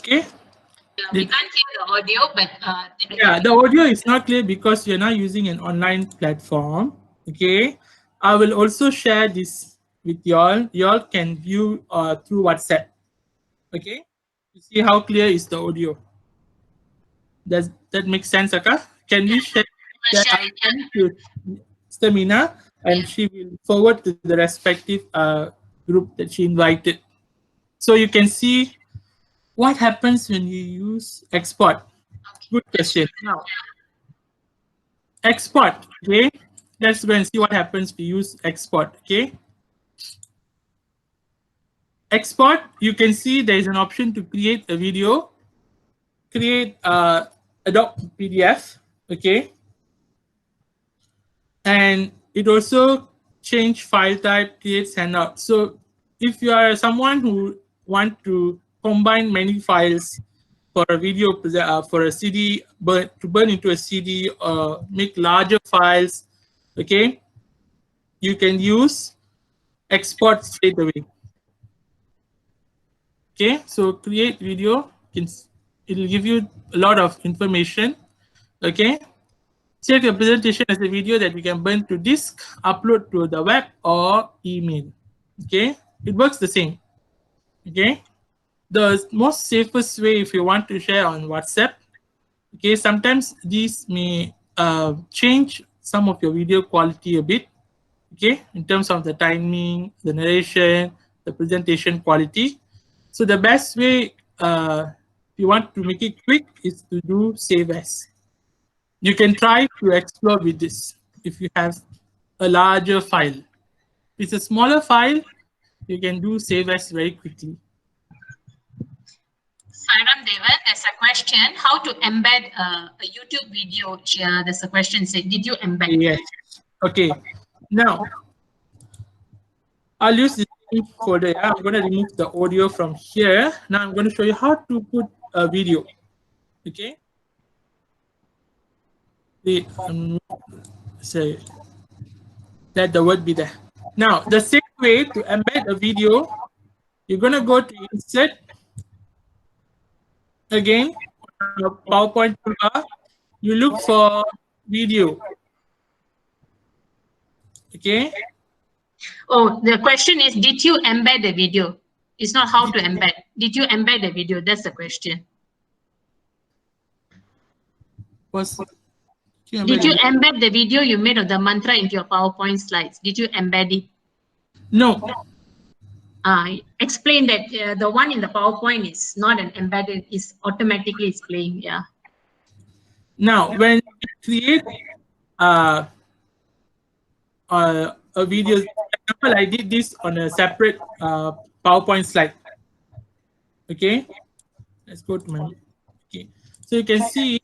S3: okay.
S1: we can't hear the audio, but
S3: Yeah, the audio is not clear because you're not using an online platform. Okay, I will also share this with y'all. Y'all can view through WhatsApp. Okay, you see how clear is the audio. Does that make sense, Aka? Can we share that? I'll send it to Stamina and she will forward to the respective group that she invited. So you can see what happens when you use export. Good question. Now, export, okay? Let's go and see what happens if you use export, okay? Export, you can see there is an option to create a video, create a doc PDF, okay? And it also change file type, creates handout. So if you are someone who want to combine many files for a video, for a CD, to burn into a CD or make larger files, okay, you can use export straight away. Okay, so create video, it will give you a lot of information. Okay, save your presentation as a video that you can burn to disk, upload to the web or email. Okay, it works the same. Okay, the most safest way if you want to share on WhatsApp. Okay, sometimes these may change some of your video quality a bit. Okay, in terms of the timing, the narration, the presentation quality. So the best way if you want to make it quick is to do save as. You can try to explore with this if you have a larger file. If it's a smaller file, you can do save as very quickly.
S1: Sairam Devan, there's a question, how to embed a YouTube video here. There's a question saying, did you embed?
S3: Yes. Okay. Now, I'll use this new folder. I'm going to remove the audio from here. Now I'm going to show you how to put a video. Okay. Say let the word be there. Now the same way to embed a video, you're going to go to insert again, PowerPoint toolbar. You look for video. Okay.
S1: Oh, the question is, did you embed the video? It's not how to embed. Did you embed the video? That's the question. Did you embed the video you made of the mantra into your PowerPoint slides? Did you embed it?
S3: No.
S1: Explain that the one in the PowerPoint is not an embedded, is automatically is playing. Yeah.
S3: Now, when you create a video, for example, I did this on a separate PowerPoint slide. Okay, let's go to my. Okay, so you can see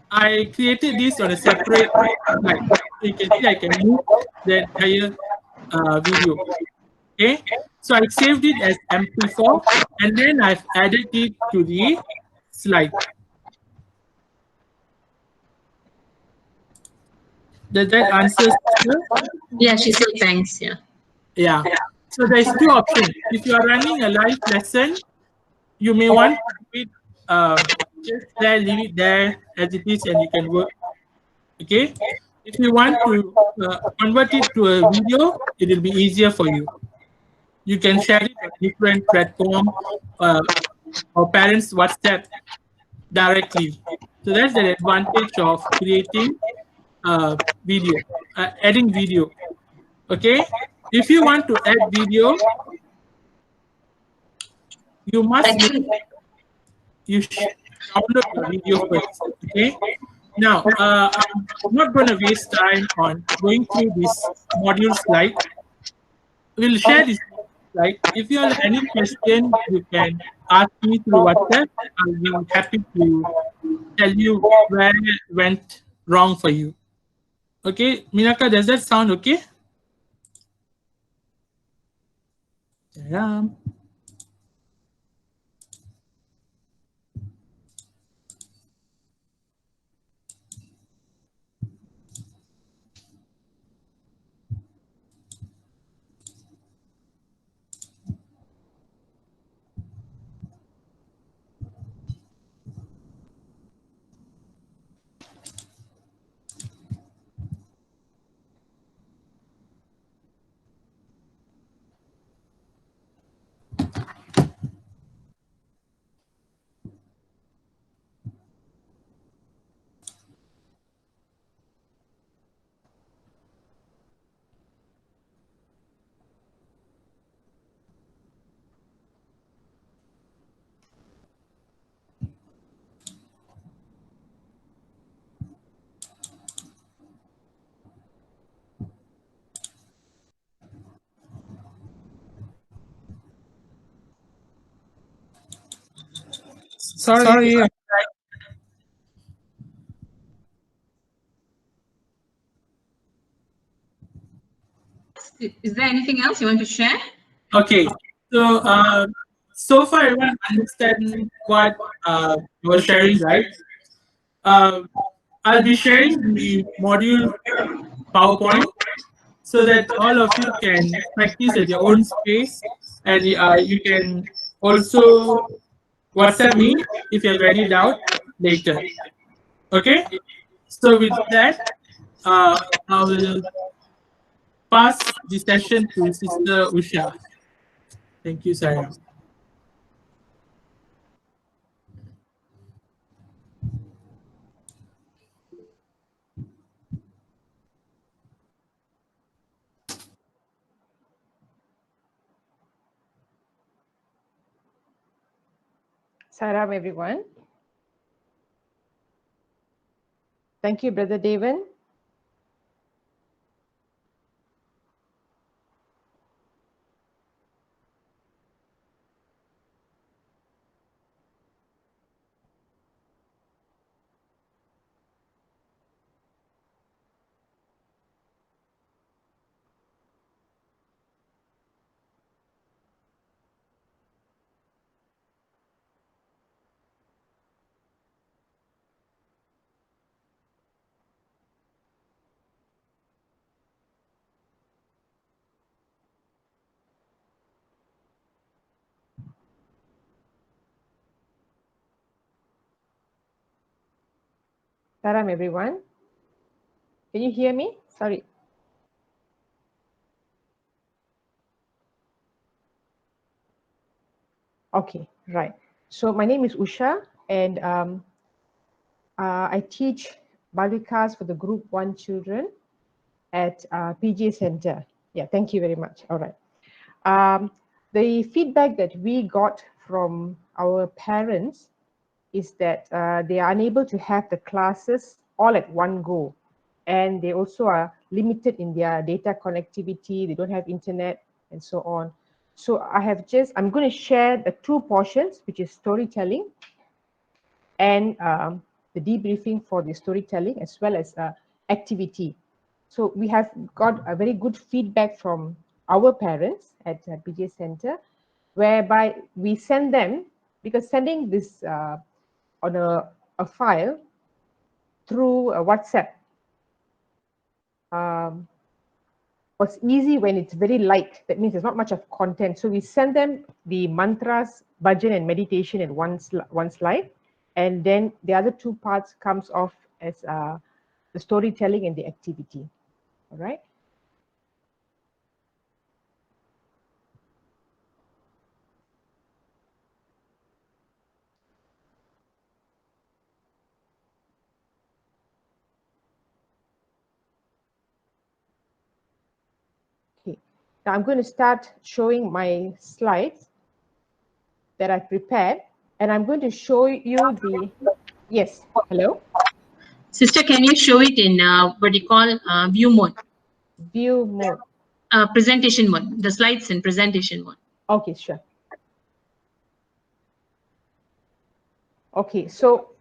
S3: I created this on a separate slide. So you can see I can move the entire video. Okay, so I saved it as MP4 and then I've added it to the slide. Does that answer?
S1: Yeah, she said thanks. Yeah.
S3: Yeah. So there's two options. If you are running a live lesson, you may want to do it just there, leave it there as it is, and you can work. Okay. If you want to convert it to a video, it will be easier for you. You can share it on different platform or parents' WhatsApp directly. So that's the advantage of creating video, adding video. Okay. If you want to add video, you must download the video first. Okay. Now, I'm not going to waste time on going through this module slide. We'll share this slide. If you have any question, you can ask me through WhatsApp. I'll be happy to tell you where it went wrong for you. Okay, Minaka, does that sound okay? Yeah. Sorry.
S1: Is there anything else you want to share?
S3: Okay. So, so far everyone understand what you're sharing, right? I'll be sharing the module PowerPoint so that all of you can practice at your own space, and you can also WhatsApp me if you have any doubt later. Okay. So with that, I will pass the session to Sister Usha. Thank you, Sarah.
S8: Salam, everyone. Thank you, Brother Devan. Salam, everyone. Can you hear me? Sorry. Okay, right. So my name is Usha, and I teach Balikas for the Group 1 children at PJ Center. Yeah, thank you very much. All right. The feedback that we got from our parents is that they are unable to have the classes all at one go. And they also are limited in their data connectivity. They don't have internet and so on. So I'm going to share the two portions, which is storytelling and the debriefing for the storytelling, as well as activity. So we have got a very good feedback from our parents at PJ Center, whereby we send them, because sending this on a file through WhatsApp was easy when it's very light. That means there's not much of content. So we send them the mantras, bhajan, and meditation in one slide, and then the other two parts comes off as the storytelling and the activity. All right. Okay. Now I'm going to start showing my slides that I prepared, and I'm going to show you the, yes, hello?
S1: Sister, can you show it in what do you call view mode?
S8: View mode.
S1: Presentation mode, the slides in presentation mode.
S8: Okay, sure. Okay, so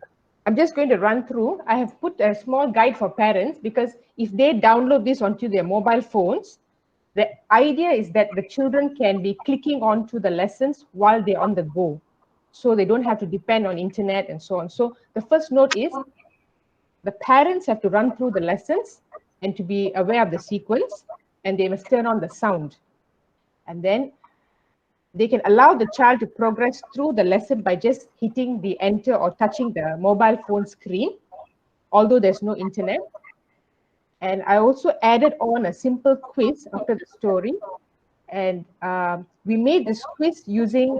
S8: I'm just going to run through. I have put a small guide for parents, because if they download this onto their mobile phones, the idea is that the children can be clicking onto the lessons while they're on the go. So they don't have to depend on internet and so on. So the first note is the parents have to run through the lessons and to be aware of the sequence, and they must turn on the sound. And then they can allow the child to progress through the lesson by just hitting the enter or touching the mobile phone screen, although there's no internet. And I also added on a simple quiz after the story. And we made this quiz using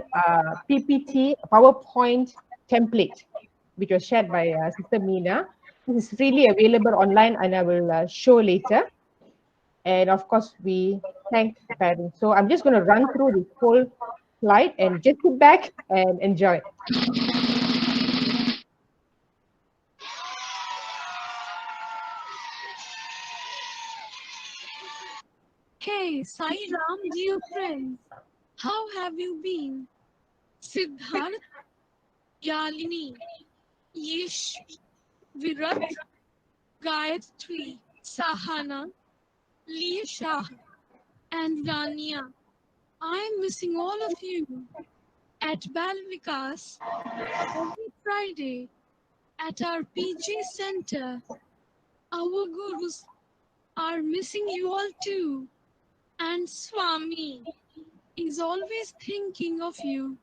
S8: PPT, PowerPoint template, which was shared by Sister Meena. This is freely available online, and I will show later. And of course, we thank the parents. So I'm just going to run through this whole slide and just sit back and enjoy.
S9: Hey, Sai Ram, dear friends, how have you been? Siddharth, Yalini, Yish, Virat, Gayatri, Sahana, Leisha, and Rania. I'm missing all of you. At Balvikas, every Friday, at our PG Center, our gurus are missing you all too. And Swami is always thinking of you.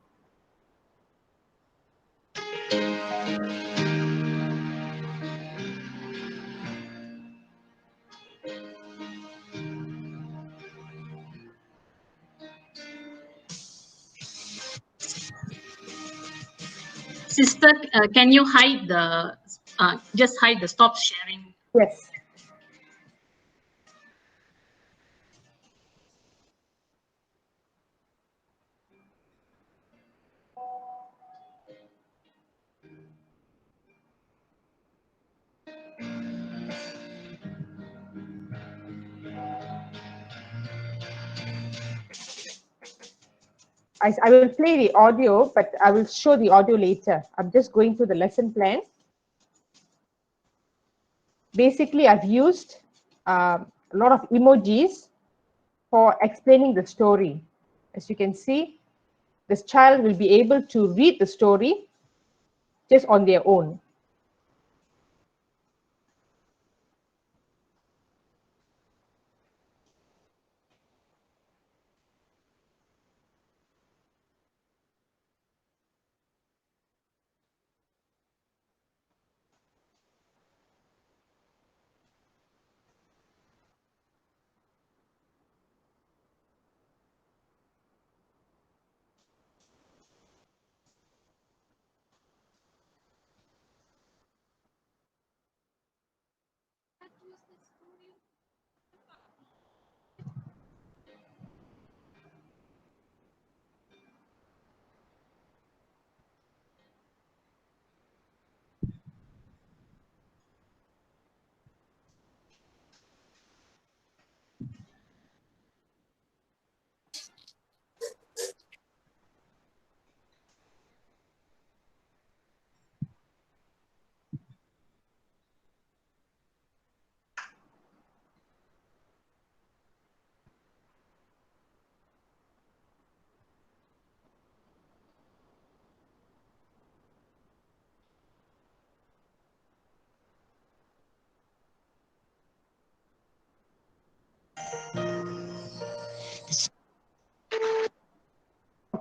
S1: Sister, can you hide the, just hide the stop sharing?
S8: Yes. I will play the audio, but I will show the audio later. I'm just going through the lesson plan. Basically, I've used a lot of emojis for explaining the story. As you can see, this child will be able to read the story just on their own.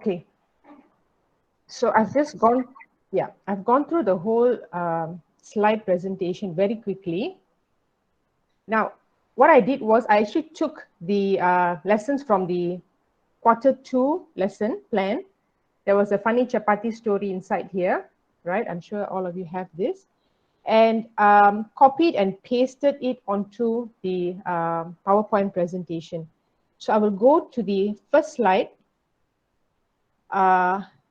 S8: Okay. So I've just gone, I've gone through the whole slide presentation very quickly. Now, what I did was I actually took the lessons from the Q2 lesson plan. There was a funny chapati story inside here, right? I'm sure all of you have this. And copied and pasted it onto the PowerPoint presentation. So I will go to the first slide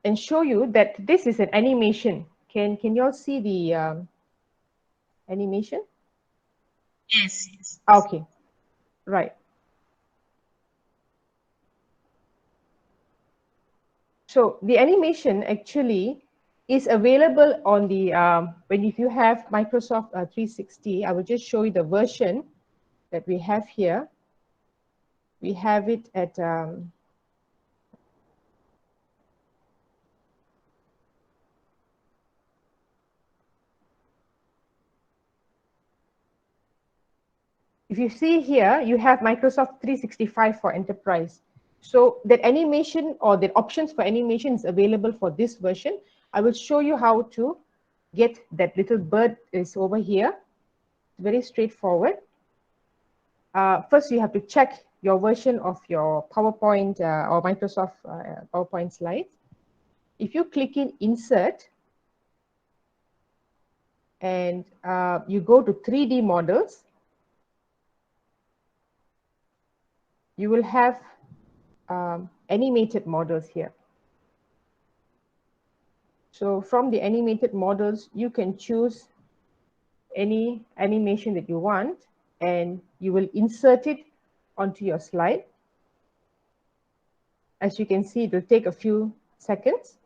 S8: and show you that this is an animation. Can you all see the animation?
S1: Yes, yes.
S8: Okay, right. So the animation actually is available on the, if you have Microsoft 360, I will just show you the version that we have here. We have it at, if you see here, you have Microsoft 365 for Enterprise. So that animation or the options for animation is available for this version. I will show you how to get that little bird is over here. Very straightforward. First, you have to check your version of your PowerPoint or Microsoft PowerPoint slides. If you click in Insert and you go to 3D models, you will have animated models here. So from the animated models, you can choose any animation that you want and you will insert it onto your slide. As you can see, it will take a few seconds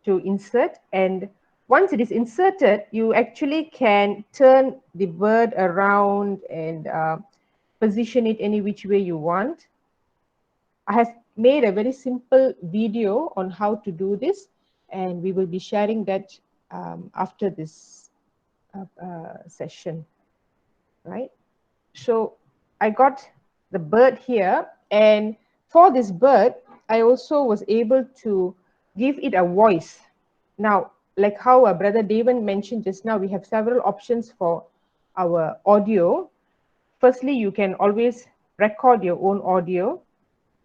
S8: to insert, and once it is inserted, you actually can turn the bird around and position it any which way you want. I have made a very simple video on how to do this, and we will be sharing that after this session, right? So I got the bird here, and for this bird, I also was able to give it a voice. Now, like how Brother David mentioned just now, we have several options for our audio. Firstly, you can always record your own audio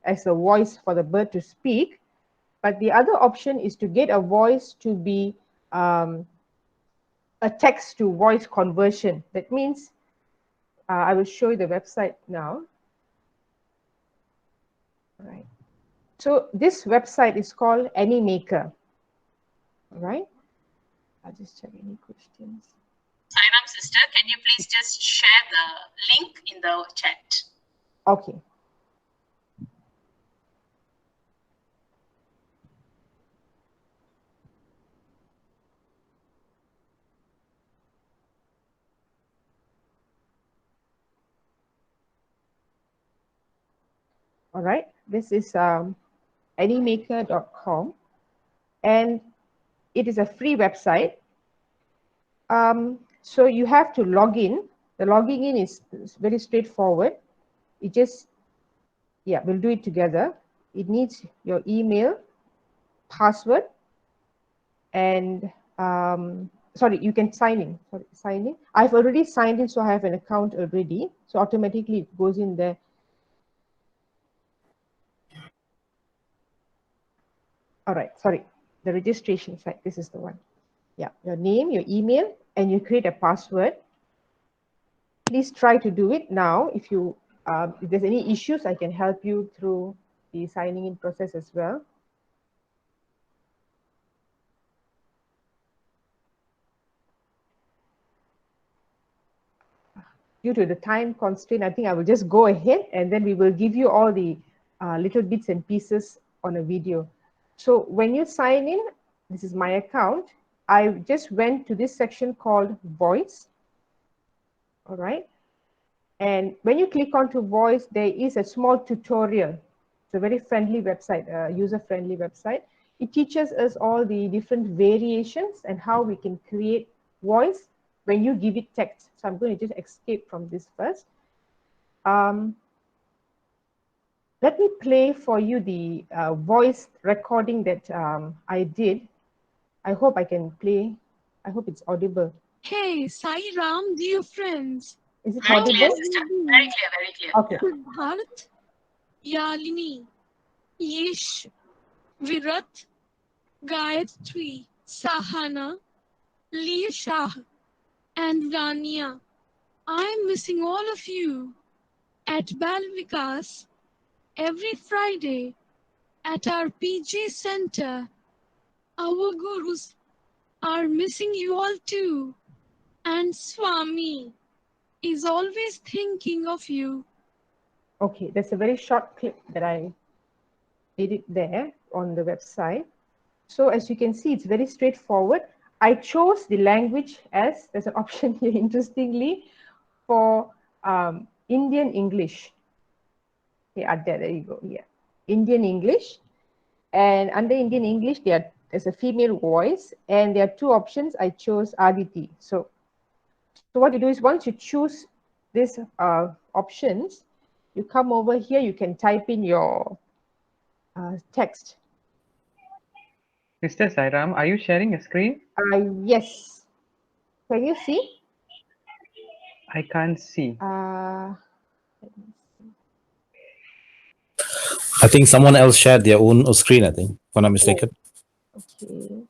S8: as a voice for the bird to speak. But the other option is to get a voice to be a text to voice conversion. That means I will show you the website now. All right. So this website is called Animaker. All right. I'll just check any questions.
S1: Sairam sister, can you please just share the link in the chat?
S8: Okay. All right. This is animaker.com, and it is a free website. So you have to log in. The logging in is very straightforward. It just, we'll do it together. It needs your email, password, and sorry, you can sign in. Sorry, sign in. I've already signed in, so I have an account already. So automatically it goes in there. All right, sorry, the registration site. This is the one. Yeah, your name, your email, and you create a password. Please try to do it now. If there's any issues, I can help you through the signing in process as well. Due to the time constraint, I think I will just go ahead and then we will give you all the little bits and pieces on a video. So when you sign in, this is my account. I just went to this section called Voice. All right. And when you click onto Voice, there is a small tutorial. It's a very friendly website, user-friendly website. It teaches us all the different variations and how we can create voice when you give it text. So I'm going to just escape from this first. Let me play for you the voice recording that I did. I hope I can play. I hope it's audible.
S9: Hey, Sai Ram, dear friends.
S8: Is it
S1: Very clear,
S8: audible?
S1: sister. Very clear, very clear.
S8: Okay.
S9: Siddharth, Yalini, Yesh, Virat, Gayatri, Sahana, Leah Shah, and Rania. I'm missing all of you at Balvikas every Friday at our PG Center. Our gurus are missing you all too. And Swami is always thinking of you.
S8: Okay, that's a very short clip that I did it there on the website. So as you can see, it's very straightforward. I chose the language as, there's an option here, interestingly, for Indian English. Yeah, there you go, yeah. Indian English. And under Indian English, there's a female voice, and there are two options. I chose Aditi. So what you do is once you choose these options, you come over here, you can type in your text.
S2: Sister Sairam, are you sharing a screen?
S8: Yes. Can you see?
S2: I can't see.
S8: Let me see.
S10: I think someone else shared their own screen, I think, if I'm not mistaken.
S8: Okay.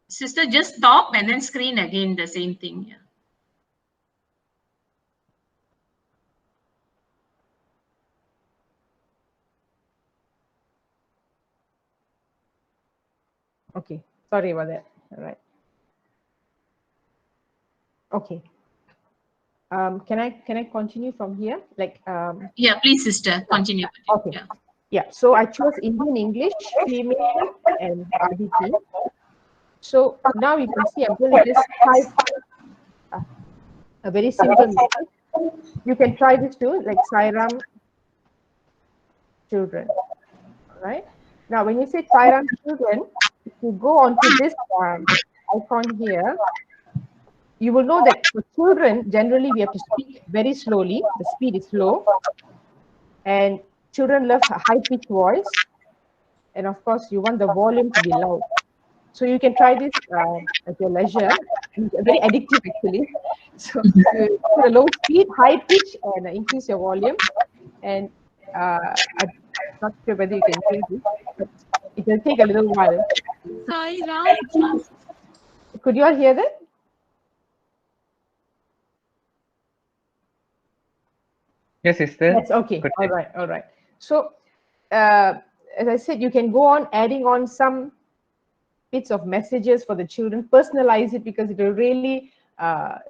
S1: Sister, just stop and then screen again, the same thing. Yeah.
S8: Okay, sorry about that. All right. Okay. Can I continue from here? Like
S1: yeah, please, sister, continue.
S8: Okay. Yeah. So I chose Indian English, female, and Aditi. So now you can see I'm going to just type a very simple method. You can try this too, like Sairam children. All right. Now, when you say Sairam children, if you go onto this icon here, you will know that for children, generally we have to speak very slowly. The speed is slow. And children love a high-pitched voice. And of course, you want the volume to be loud. So you can try this at your leisure. It's very addictive, actually. So you put a low speed, high pitch, and increase your volume. And I'm not sure whether you can hear this, but it will take a little while.
S9: Sai Ram.
S8: Could you all hear that?
S2: Yes, sister.
S8: That's okay. All right. All right. So as I said, you can go on adding on some bits of messages for the children, personalize it, because it will really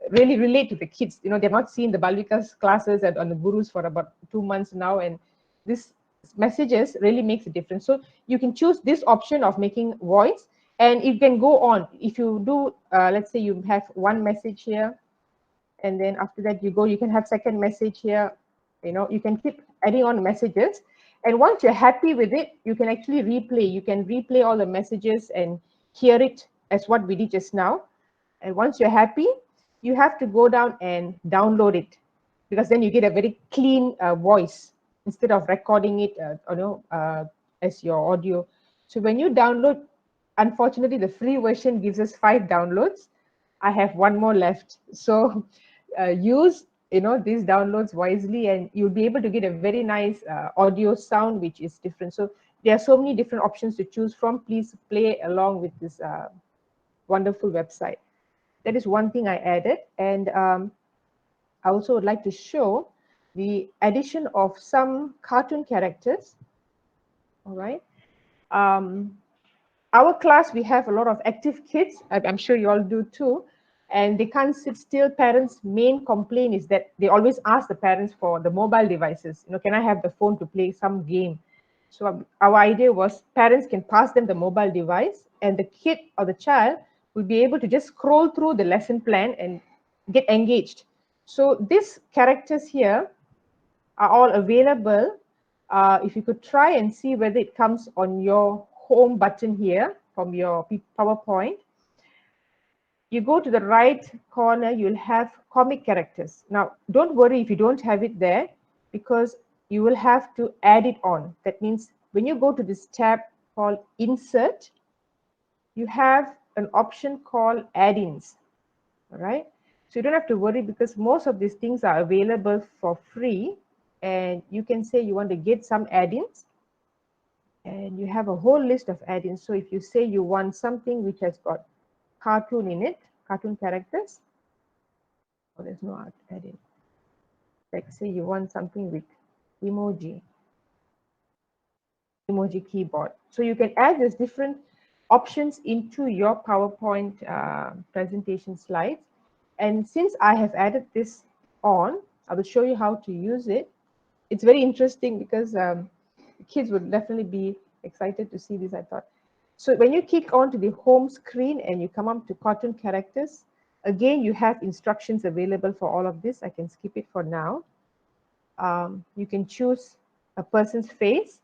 S8: really relate to the kids. You know, they've not seen the Balvikas classes on the gurus for about 2 months now, and this messages really makes a difference. So you can choose this option of making voice, and you can go on. If you do, let's say you have one message here, and then after that you can have second message here. You know, you can keep adding on messages, and once you're happy with it, you can actually replay. You can replay all the messages and hear it as what we did just now. And once you're happy, you have to go down and download it, because then you get a very clean voice instead of recording it as your audio. So when you download, unfortunately the free version gives us 5 downloads. I have 1 more left. So use these downloads wisely, and you'll be able to get a very nice audio sound which is different. So there are so many different options to choose from. Please play along with this wonderful website. That is one thing I added. And I also would like to show the addition of some cartoon characters. All right. Our class, we have a lot of active kids. I'm sure you all do too. And they can't sit still. Parents' main complaint is that they always ask the parents for the mobile devices. Can I have the phone to play some game? So our idea was parents can pass them the mobile device, and the kid or the child will be able to just scroll through the lesson plan and get engaged. So these characters here are all available. If you could try and see whether it comes on your home button here from your PowerPoint, you go to the right corner, you'll have comic characters. Now, don't worry if you don't have it there, because you will have to add it on. That means when you go to this tab called Insert, you have an option called Add-ins, all right? So you don't have to worry, because most of these things are available for free, and you can say you want to get some add-ins, and you have a whole list of add-ins. So if you say you want something which has got cartoon in it, cartoon characters, oh, there's no add-in. Like say you want something with emoji keyboard. So you can add these different options into your PowerPoint presentation slides. And since I have added this on, I will show you how to use it. It's very interesting because kids would definitely be excited to see this, I thought. So when you click onto the home screen and you come up to cartoon characters, again, you have instructions available for all of this. I can skip it for now. You can choose a person's face,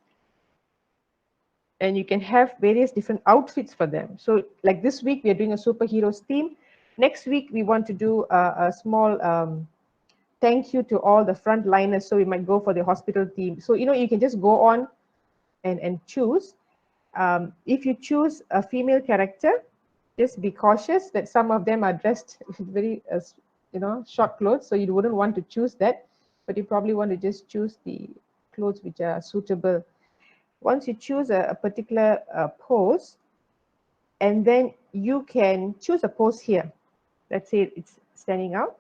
S8: and you can have various different outfits for them. So like this week, we are doing a superheroes theme. Next week, we want to do a small thank you to all the frontliners. So we might go for the hospital theme. So, you know, you can just go on and choose. If you choose a female character, just be cautious that some of them are dressed with very, you know, short clothes. So you wouldn't want to choose that, but you probably want to just choose the clothes which are suitable. Once you choose a particular pose, and then you can choose a pose here. Let's say it's standing out.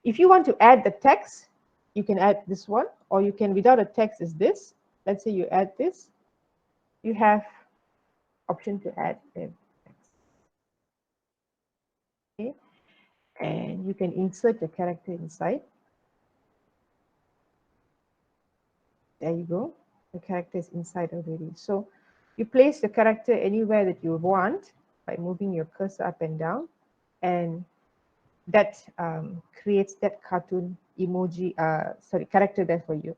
S8: If you want to add the text, you can add this one, or you can, without a text, is this. Let's say you add this. You have option to add the text. Okay, and you can insert the character inside. There you go. The character is inside already. So you place the character anywhere that you want by moving your cursor up and down, and that creates that cartoon emoji, character there for you.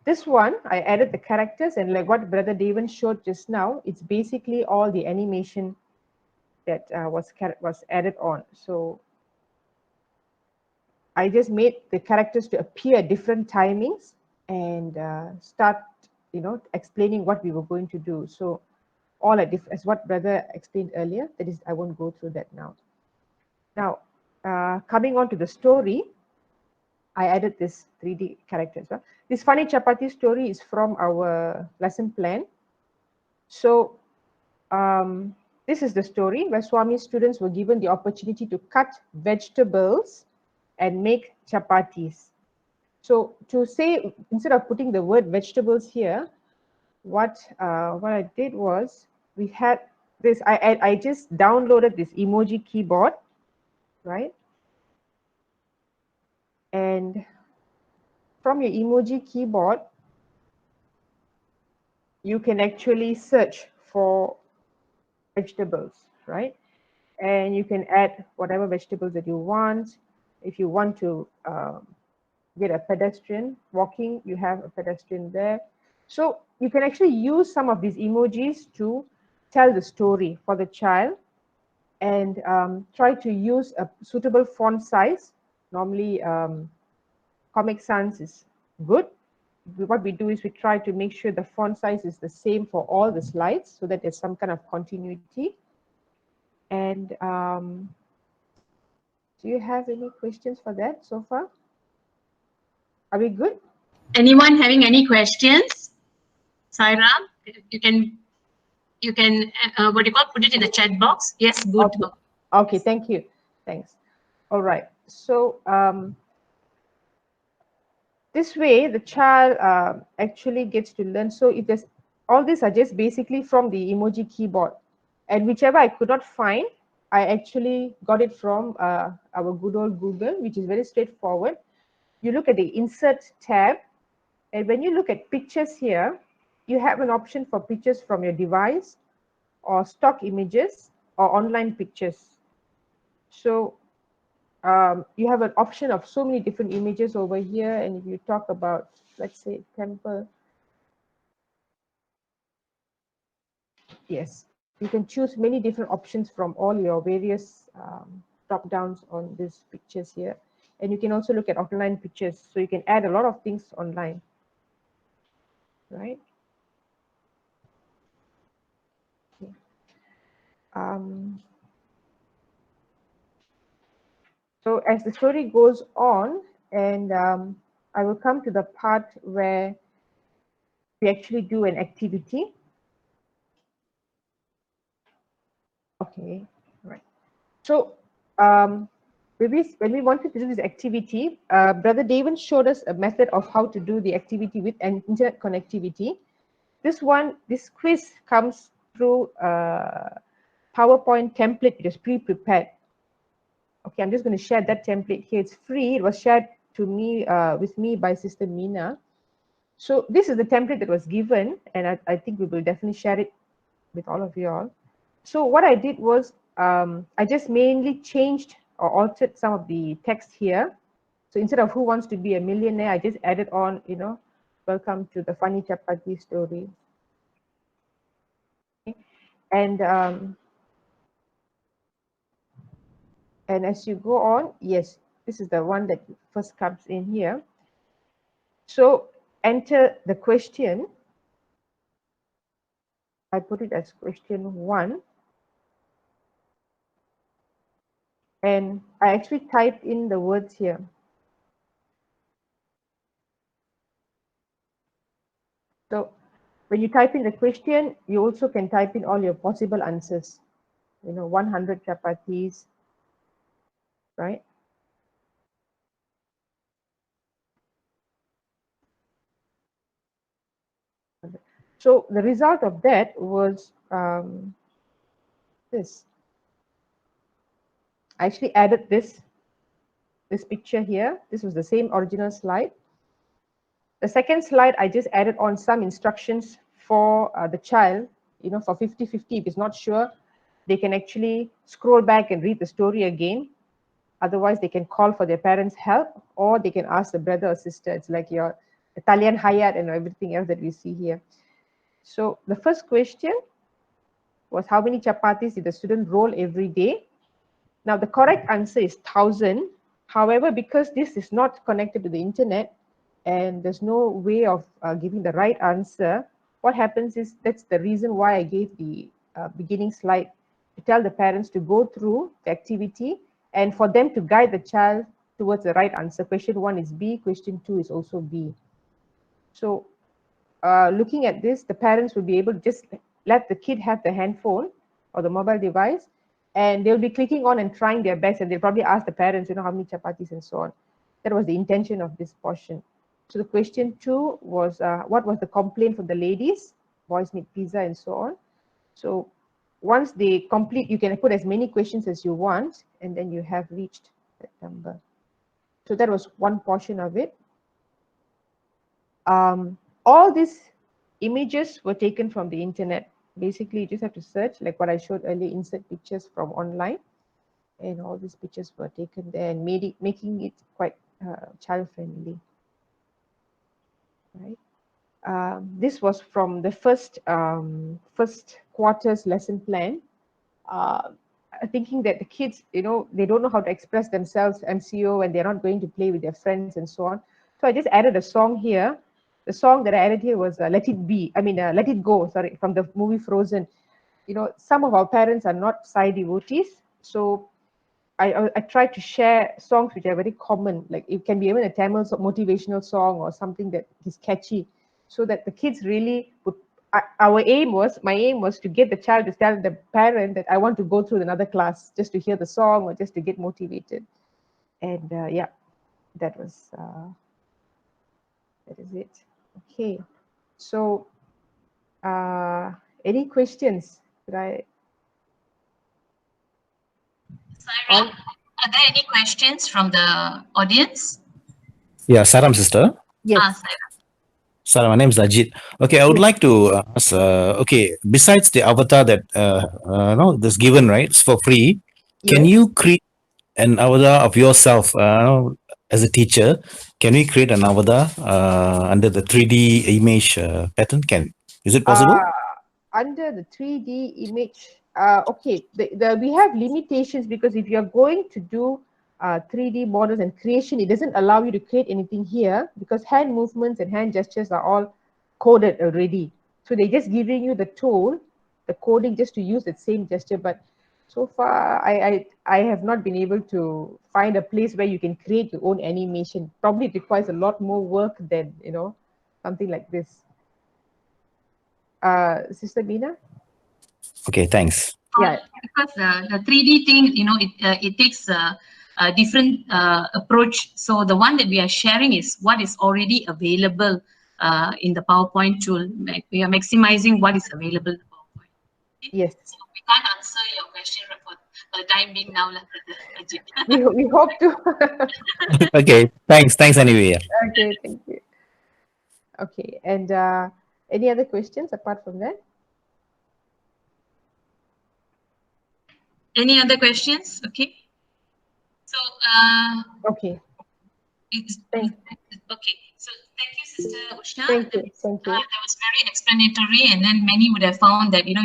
S8: This one, I added the characters, and like what Brother Devan showed just now, it's basically all the animation that was added on. So I just made the characters to appear at different timings and start, you know, explaining what we were going to do. So all at as what Brother explained earlier, that is, I won't go through that now. Now, coming on to the story, I added this 3D character as well. This funny chapati story is from our lesson plan. So this is the story where Swami's students were given the opportunity to cut vegetables and make chapatis. So to say, instead of putting the word vegetables here, what I did was, we had this, I just downloaded this emoji keyboard, right? And from your emoji keyboard, you can actually search for vegetables, right? And you can add whatever vegetables that you want. If you want to get a pedestrian walking, you have a pedestrian there. So you can actually use some of these emojis to tell the story for the child, and try to use a suitable font size. Normally, Comic Sans is good. What we do is we try to make sure the font size is the same for all the slides, so that there's some kind of continuity. And do you have any questions for that so far? Are we good?
S1: Anyone having any questions? Sairam, you can what do you call, put it in the chat box. Yes, good.
S8: Okay, thank you. Thanks. All right. So this way the child actually gets to learn. So if there's, all these are just basically from the emoji keyboard, and whichever I could not find, I actually got it from our good old Google, which is very straightforward. You look at the insert tab, and when you look at pictures here, you have an option for pictures from your device, or stock images, or online pictures. So you have an option of so many different images over here. And if you talk about, let's say, temple, Yes, you can choose many different options from all your various drop downs on these pictures here. And you can also look at offline pictures. So you can add a lot of things online, right? Okay. So as the story goes on, and I will come to the part where we actually do an activity. Okay, right. So when we wanted to do this activity, Brother David showed us a method of how to do the activity with an internet connectivity. This quiz comes through a PowerPoint template that is pre-prepared. Okay, I'm just going to share that template here. It's free. It was shared to me with me by Sister Mina. So this is the template that was given, and I think we will definitely share it with all of you all. So what I did was I just mainly changed or altered some of the text here. So instead of who wants to be a millionaire, I just added on, welcome to the funny chapati story. Okay. And as you go on, yes, this is the one that first comes in here. So enter the question. I put it as question 1. And I actually typed in the words here. So when you type in the question, you also can type in all your possible answers. 100 chapatis, right? So the result of that was this. I actually added this picture here. This was the same original slide. The second slide, I just added on some instructions for the child, for 50-50. If it's not sure, they can actually scroll back and read the story again. Otherwise, they can call for their parents' help, or they can ask the brother or sister. It's like your Italian Hayat and everything else that we see here. So the first question was, how many chapatis did the student roll every day? Now, the correct answer is 1,000. However, because this is not connected to the internet and there's no way of giving the right answer, what happens is, that's the reason why I gave the beginning slide, to tell the parents to go through the activity and for them to guide the child towards the right answer. Question 1 is B, question 2 is also B. So looking at this, the parents will be able to just let the kid have the handphone or the mobile device, and they'll be clicking on and trying their best, and they'll probably ask the parents, how many chapatis and so on. That was the intention of this portion. So the question 2 was, what was the complaint from the ladies? Boys need pizza and so on. So once they complete, you can put as many questions as you want, and then you have reached that number. So that was one portion of it. All these images were taken from the internet. Basically, you just have to search, like what I showed earlier, insert pictures from online, and all these pictures were taken there and making it quite child friendly. Right. This was from the first quarter's lesson plan. Thinking that the kids, they don't know how to express themselves, MCO, and they're not going to play with their friends and so on. So I just added a song here. The song that I added here was Let It Be. Let It Go, sorry, from the movie Frozen. Some of our parents are not Sai devotees. So I try to share songs which are very common. Like it can be even a Tamil motivational song or something that is catchy, so that the kids really would. My aim was to get the child to tell the parent that I want to go through another class just to hear the song or just to get motivated. And yeah, that was that is it. Okay, so any questions?
S1: Sarah, are there any questions from the audience?
S10: Yeah, Saram sister.
S8: Yes.
S10: Sarah, my name is Ajit. Okay, I would like to ask, okay, besides the avatar that that's given, right, it's for free, can you create an avatar of yourself as a teacher? Can we create an avatar under the 3D image pattern? Is it possible?
S8: under the 3D image, okay, we have limitations because if you're going to do 3D models and creation, it doesn't allow you to create anything here because hand movements and hand gestures are all coded already. So they're just giving you the tool, the coding just to use the same gesture. But so far, I have not been able to find a place where you can create your own animation. Probably it requires a lot more work than, you know, something like this. Sister Bina?
S10: Okay, thanks.
S8: Yeah.
S1: Because the 3D thing, you know, it takes a different approach. So the one that we are sharing is what is already available in the PowerPoint tool. We are maximizing what is available in the PowerPoint. Okay?
S8: Yes.
S1: So we can't answer your question for the time being now, Ajit.
S8: We hope to.
S10: Okay, thanks anyway.
S8: Okay, thank you. Okay, and any other questions apart from that?
S1: Any other questions? Okay. So
S8: okay.
S1: Okay. So thank you, Sister Usha.
S8: Thank you.
S1: That was very explanatory, and then many would have found that, you know,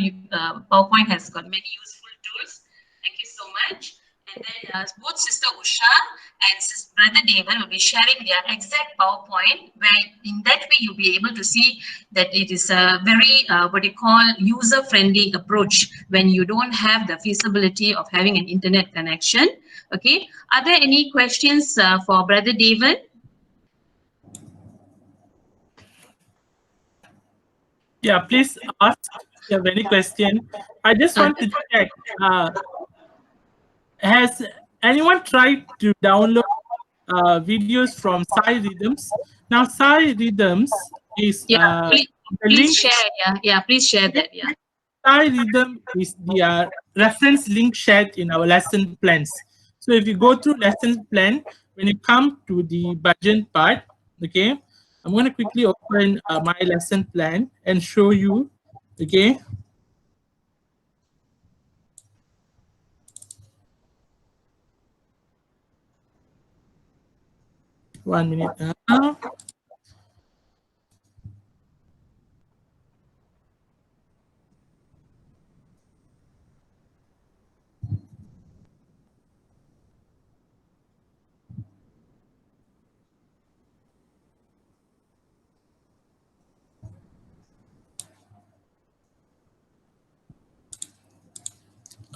S1: PowerPoint has got many useful tools. Thank you so much. And then both Sister Usha and Brother David will be sharing their exact PowerPoint, where in that way you'll be able to see that it is a very, what you call, user-friendly approach when you don't have the feasibility of having an internet connection. Okay. Are there any questions for Brother David?
S3: Yeah, please ask if you have any question. I just want to check, has anyone tried to download videos from Ssehv Rhythms? Now, Ssehv Rhythms is
S1: please share. Yeah, please share that. Yeah.
S3: Ssehv Rhythm is the reference link shared in our lesson plans. So if you go through lesson plan, when you come to the budget part, okay, I'm going to quickly open my lesson plan and show you, okay. One minute now.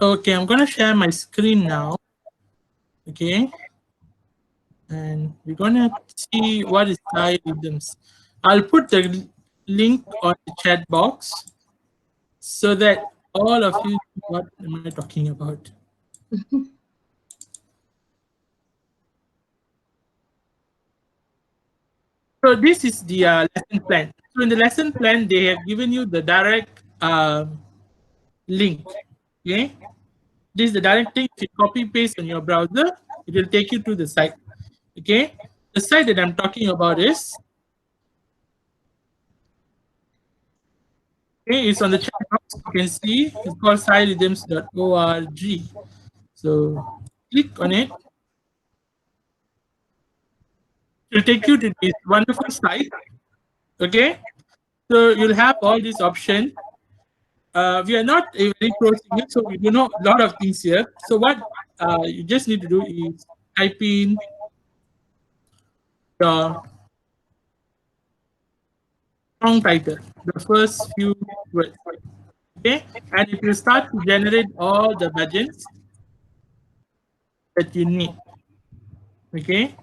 S3: Okay, I'm going to share my screen now. Okay. And we're going to see what is Ssehv Rhythms. I'll put the link on the chat box so that all of you know what am I talking about. So this is the lesson plan. So in the lesson plan, they have given you the direct link. Okay, this is the direct link. If you copy paste on your browser, it will take you to the site. Okay, the site that I'm talking about is, okay, it's on the chat box. You can see it's called ssehvrhythms.org. So click on it. It will take you to this wonderful site. Okay, so you'll have all these options. We are not a very pro singer, so we do know a lot of things here. So what you just need to do is type in the song title, the first few words. Okay, and it will start to generate all the budgets that you need. Okay.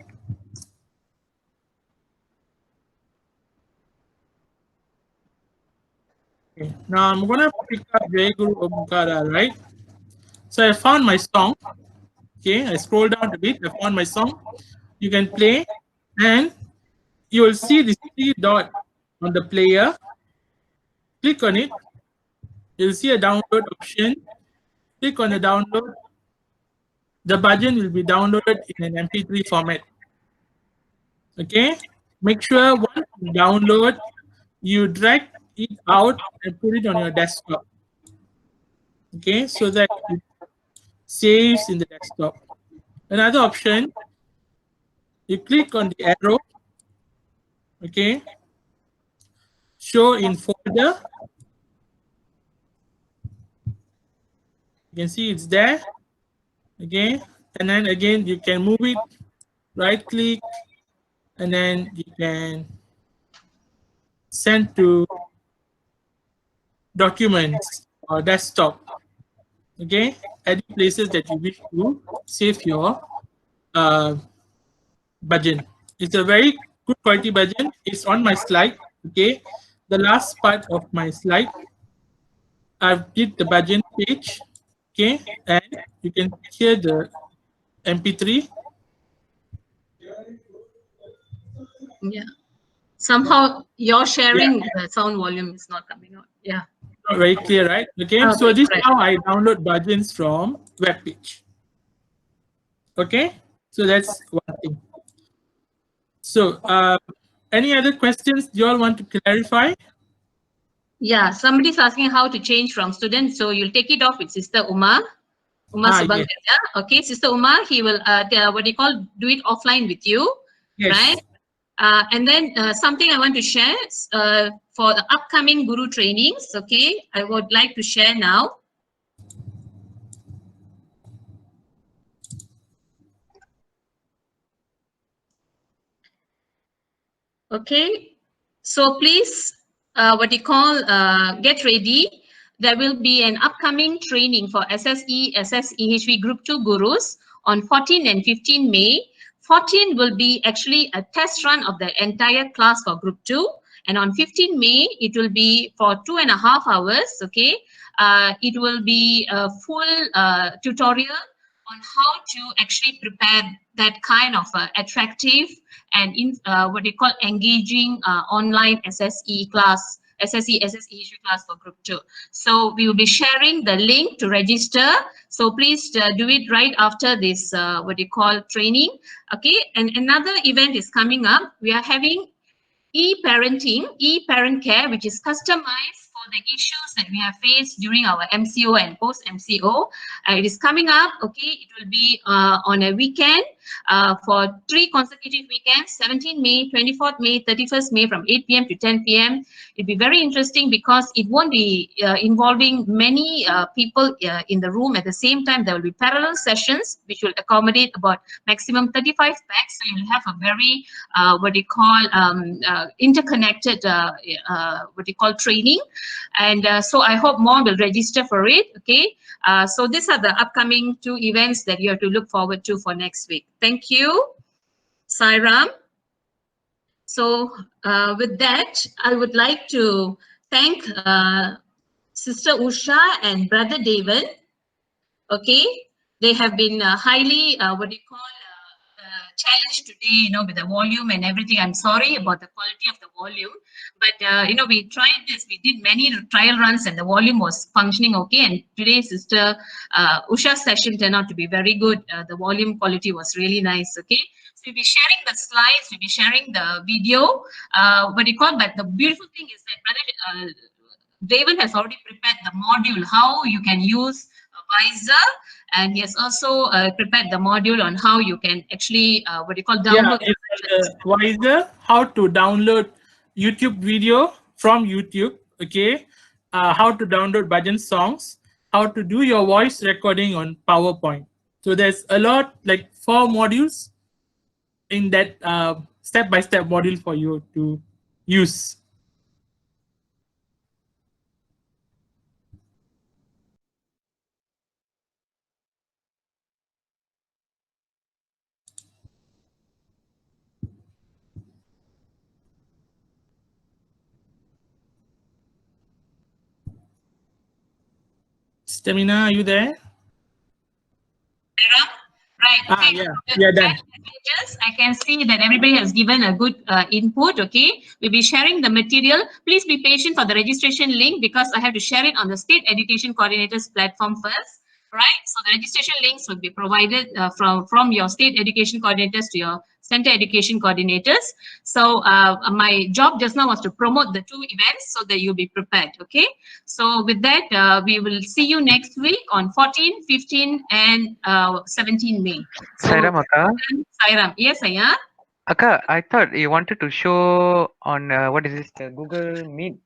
S3: Okay. Now I'm gonna pick up Jai Guru Omkara, right? So I found my song. Okay, I scroll down a bit. I found my song. You can play, and you will see the three dot on the player. Click on it. You'll see a download option. Click on the download. The budget will be downloaded in an MP3 format. Okay. Make sure once you download, you drag it out and put it on your desktop. Okay, so that it saves in the desktop. Another option, you click on the arrow. Okay. Show in folder. can see it's there. Okay, and then again you can move it, right click, and then you can send to documents or desktop. Okay, any places that you wish to save your budget. It's a very good quality budget. It's on my slide. Okay, the last part of my slide, I've did the budget page. Okay, and you can hear the MP3.
S1: Yeah. Somehow your sharing the sound volume is not coming out. Yeah.
S3: Not very clear, right? Okay, so
S1: Okay,
S3: this is
S1: correct.
S3: how I download budgets from web page. Okay, so that's one thing. So, any other questions you all want to clarify?
S1: Yeah, somebody's asking how to change from student. So you'll take it off with Sister Uma.
S3: Yes.
S1: Subangaya. Okay, Sister Uma, he will do it offline with you,
S3: Yes.
S1: right? And then something I want to share for the upcoming Guru trainings. Okay, I would like to share now. Okay, so please, get ready. There will be an upcoming training for SSE, SSEHV Group 2 Gurus on 14 and 15 May. 14 will be actually a test run of the entire class for Group 2. And on 15 May, it will be for 2.5 hours, okay? It will be a full tutorial on how to actually prepare that kind of attractive and engaging online SSE class, SSE class for Group 2. So we will be sharing the link to register. So please do it right after this training. Okay, and another event is coming up. We are having e-parent care, which is customized for the issues that we have faced during our MCO and post-MCO. It is coming up, okay, it will be on a weekend for 3 consecutive weekends, 17 May, 24th May, 31st May from 8 p.m. to 10 p.m. It'll be very interesting because it won't be involving many people in the room at the same time. There will be parallel sessions which will accommodate about maximum 35 packs. So you'll have a very interconnected training, and so I hope more will register for it. Okay, so these are the upcoming 2 events that you have to look forward to for next week. Thank you, Sairam. So with that, I would like to thank Sister Usha and Brother David. Okay, they have been highly challenged today, with the volume and everything. I'm sorry about the quality of the volume, but we tried this. We did many trial runs and the volume was functioning okay. And today, Sister Usha's session turned out to be very good. The volume quality was really nice. Okay, so we'll be sharing the slides, we'll be sharing the video. But the beautiful thing is that Brother David has already prepared the module how you can use Visor, and he has also prepared the module on how you can actually download.
S3: Yeah, Visor, how to download YouTube video from YouTube. Okay, how to download bhajan songs, how to do your voice recording on PowerPoint. So there's a lot, like 4 modules in that step-by-step module for you to use. Stamina, are you there?
S1: Right. Okay.
S3: Yeah, done.
S1: I can see that everybody has given a good input. Okay, we'll be sharing the material. Please be patient for the registration link because I have to share it on the State Education Coordinators platform first. Right. So the registration links will be provided from your State Education Coordinators to your Center Education Coordinators. So my job just now was to promote the 2 events so that you'll be prepared. Okay. So with that, we will see you next week on 14, 15, and 17 May. So,
S2: Sairam Akka.
S1: Sairam, yes, Aya.
S2: Akka, I thought you wanted to show on what is this, the Google Meet?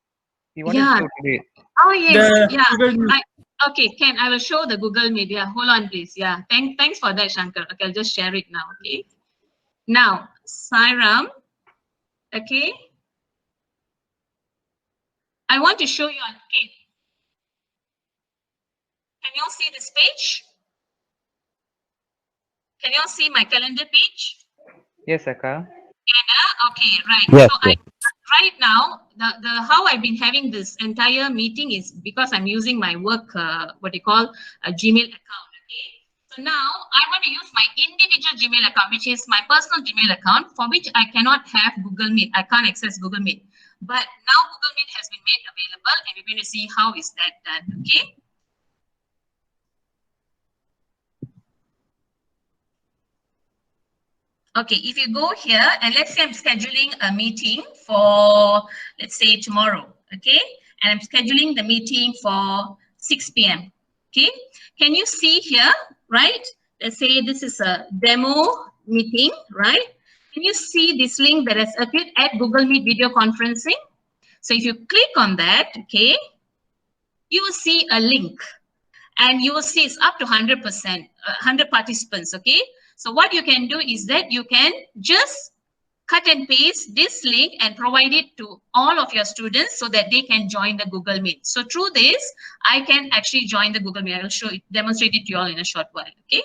S2: You wanted to show today.
S1: Oh yes, Okay, Ken, I will show the Google Meet. Yeah, hold on, please. Yeah, thanks for that, Shankar. Okay, I'll just share it now. Okay. Now, Sairam. Okay. I want to show you on. Okay. Can you all see this page? Can you all see my calendar page?
S2: Yes, Akka.
S1: Okay, right.
S10: Yes,
S1: So
S10: yes.
S1: right now the how I've been having this entire meeting is because I'm using my work what you call a Gmail account. Okay. So now I want to use my individual Gmail account, which is my personal Gmail account, for which I cannot have Google Meet. I can't access Google Meet. But now Google Meet has been made available, and we're going to see how is that done. Okay. Okay, if you go here and let's say I'm scheduling a meeting for, let's say tomorrow, okay? And I'm scheduling the meeting for 6 p.m., okay? Can you see here, right? Let's say this is a demo meeting, right? Can you see this link that has appeared at Google Meet video conferencing? So if you click on that, okay, you will see a link. And you will see it's up to 100%, 100 participants, okay? So what you can do is that you can just cut and paste this link and provide it to all of your students so that they can join the Google Meet. So through this, I can actually join the Google Meet. I will show it, demonstrate it to you all in a short while, okay?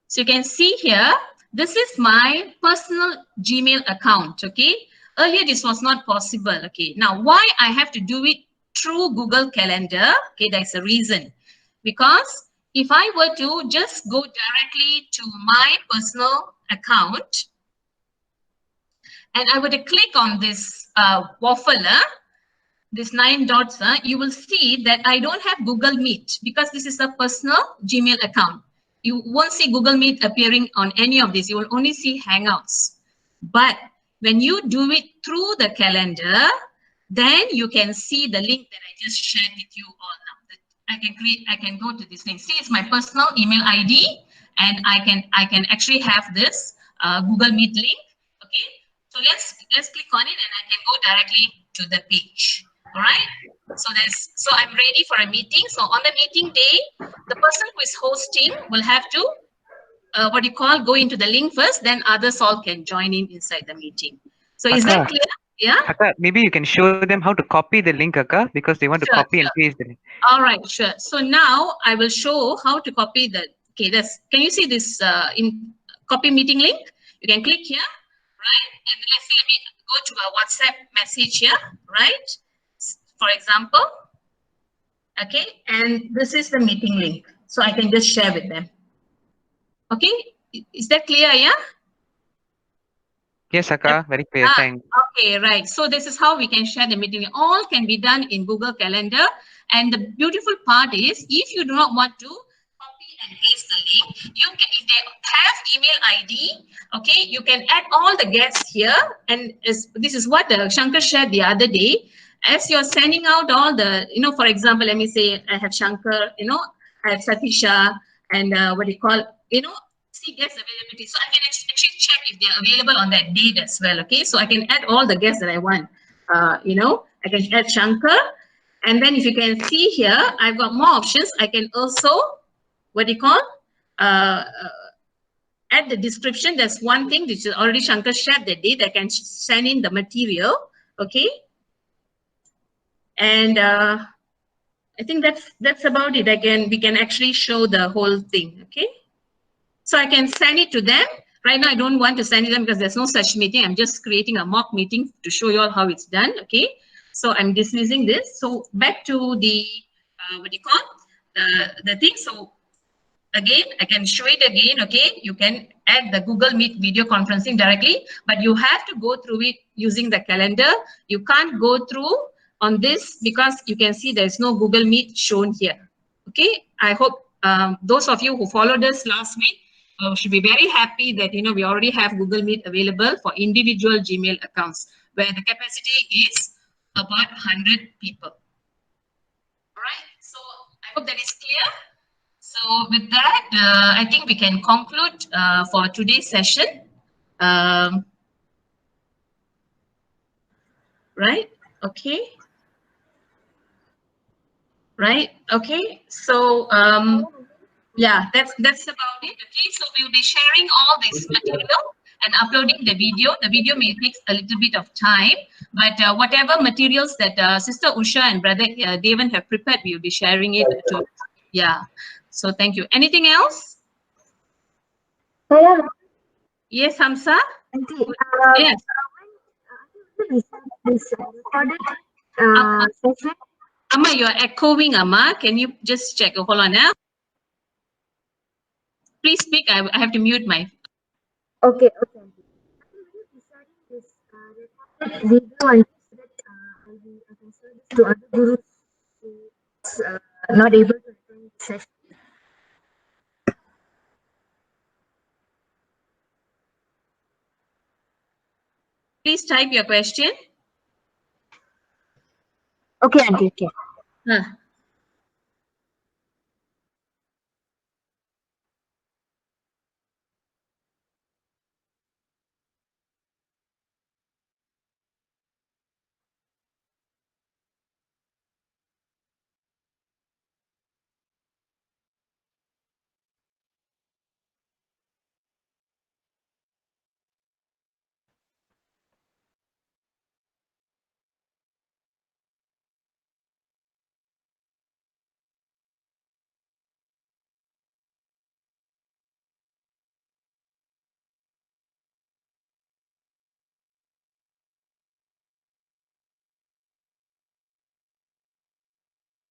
S1: So you can see here, this is my personal Gmail account, okay? Earlier, this was not possible, okay? Now, why I have to do it through Google Calendar, okay, there's a reason. Because if I were to just go directly to my personal account, and I were to click on this waffle, this 9 dots, you will see that I don't have Google Meet because this is a personal Gmail account. You won't see Google Meet appearing on any of this. You will only see Hangouts. But when you do it through the calendar, then you can see the link that I just shared with you all now. I can go to this link. See, it's my personal email ID, and I can actually have this Google Meet link. Okay, so let's click on it, and I can go directly to the page. All right. So I'm ready for a meeting. So on the meeting day, the person who is hosting will have to go into the link first, then others all can join in inside the meeting. So is that clear? Yeah.
S2: Akka, maybe you can show them how to copy the link, Akka, because they want to copy and paste the link.
S1: All right, sure. So now I will show how to copy the. Okay, can you see this in copy meeting link? You can click here, right? And let's say let me go to a WhatsApp message here, right? For example, okay, and this is the meeting link. So I can just share with them. Okay, is that clear? Yeah.
S2: Yes, Akka, very clear. Thanks.
S1: Okay, right. So this is how we can share the meeting. All can be done in Google Calendar. And the beautiful part is, if you do not want to copy and paste the link, you can, if they have email ID, okay, you can add all the guests here. And this is what Shankar shared the other day. As you're sending out all the, for example, let me say I have Shankar, I have Satisha, and what do you call, see guest availability. So I can actually check if they're available on that date as well. Okay, so I can add all the guests that I want. I can add Shankar, and then if you can see here, I've got more options. I can also add the description. There's one thing which is already Shankar shared the date. I can send in the material. Okay, and I think that's about it. We can actually show the whole thing. Okay. So I can send it to them. Right now, I don't want to send it to them because there's no such meeting. I'm just creating a mock meeting to show you all how it's done. Okay. So I'm dismissing this. So back to the, the thing. So again, I can show it again. Okay. You can add the Google Meet video conferencing directly, but you have to go through it using the calendar. You can't go through on this because you can see there's no Google Meet shown here. Okay. I hope those of you who followed us last week should be very happy that we already have Google Meet available for individual Gmail accounts where the capacity is about 100 people. All right, so I hope that is clear. So with that, I think we can conclude for today's session. Right, okay. right? Okay, so yeah, that's about it. Okay, so we'll be sharing all this material and uploading the video. The video may take a little bit of time, but whatever materials that Sister Usha and Brother Devan have prepared, we'll be sharing it to. Yeah, so thank you. Anything else? Yes, Hamza? Yes. Amma, you're echoing, Amma. Can you just check? Hold on now. Please speak. I have to mute my.
S11: Okay. Video and I can share this to other gurus not able to attend session.
S1: Please type your question.
S11: Okay, Auntie. Okay.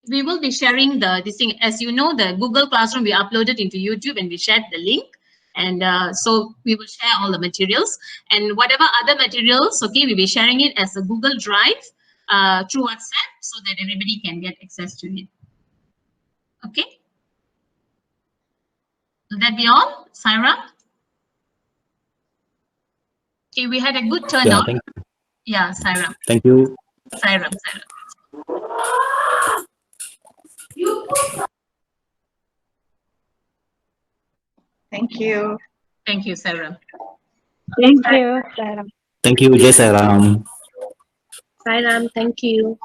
S1: We will be sharing this thing. As you know, the Google Classroom we uploaded into YouTube and we shared the link. And so we will share all the materials and whatever other materials, okay, we'll be sharing it as a Google Drive through WhatsApp so that everybody can get access to it. Okay. Will that be all, Saira? Okay, we had a good turnout. Yeah, Saira.
S10: Thank you.
S1: Saira.
S5: Thank you.
S1: Thank you, Saira.
S11: Thank you, Sarah.
S10: Thank you, Jai Saram.
S9: Sairam, thank you.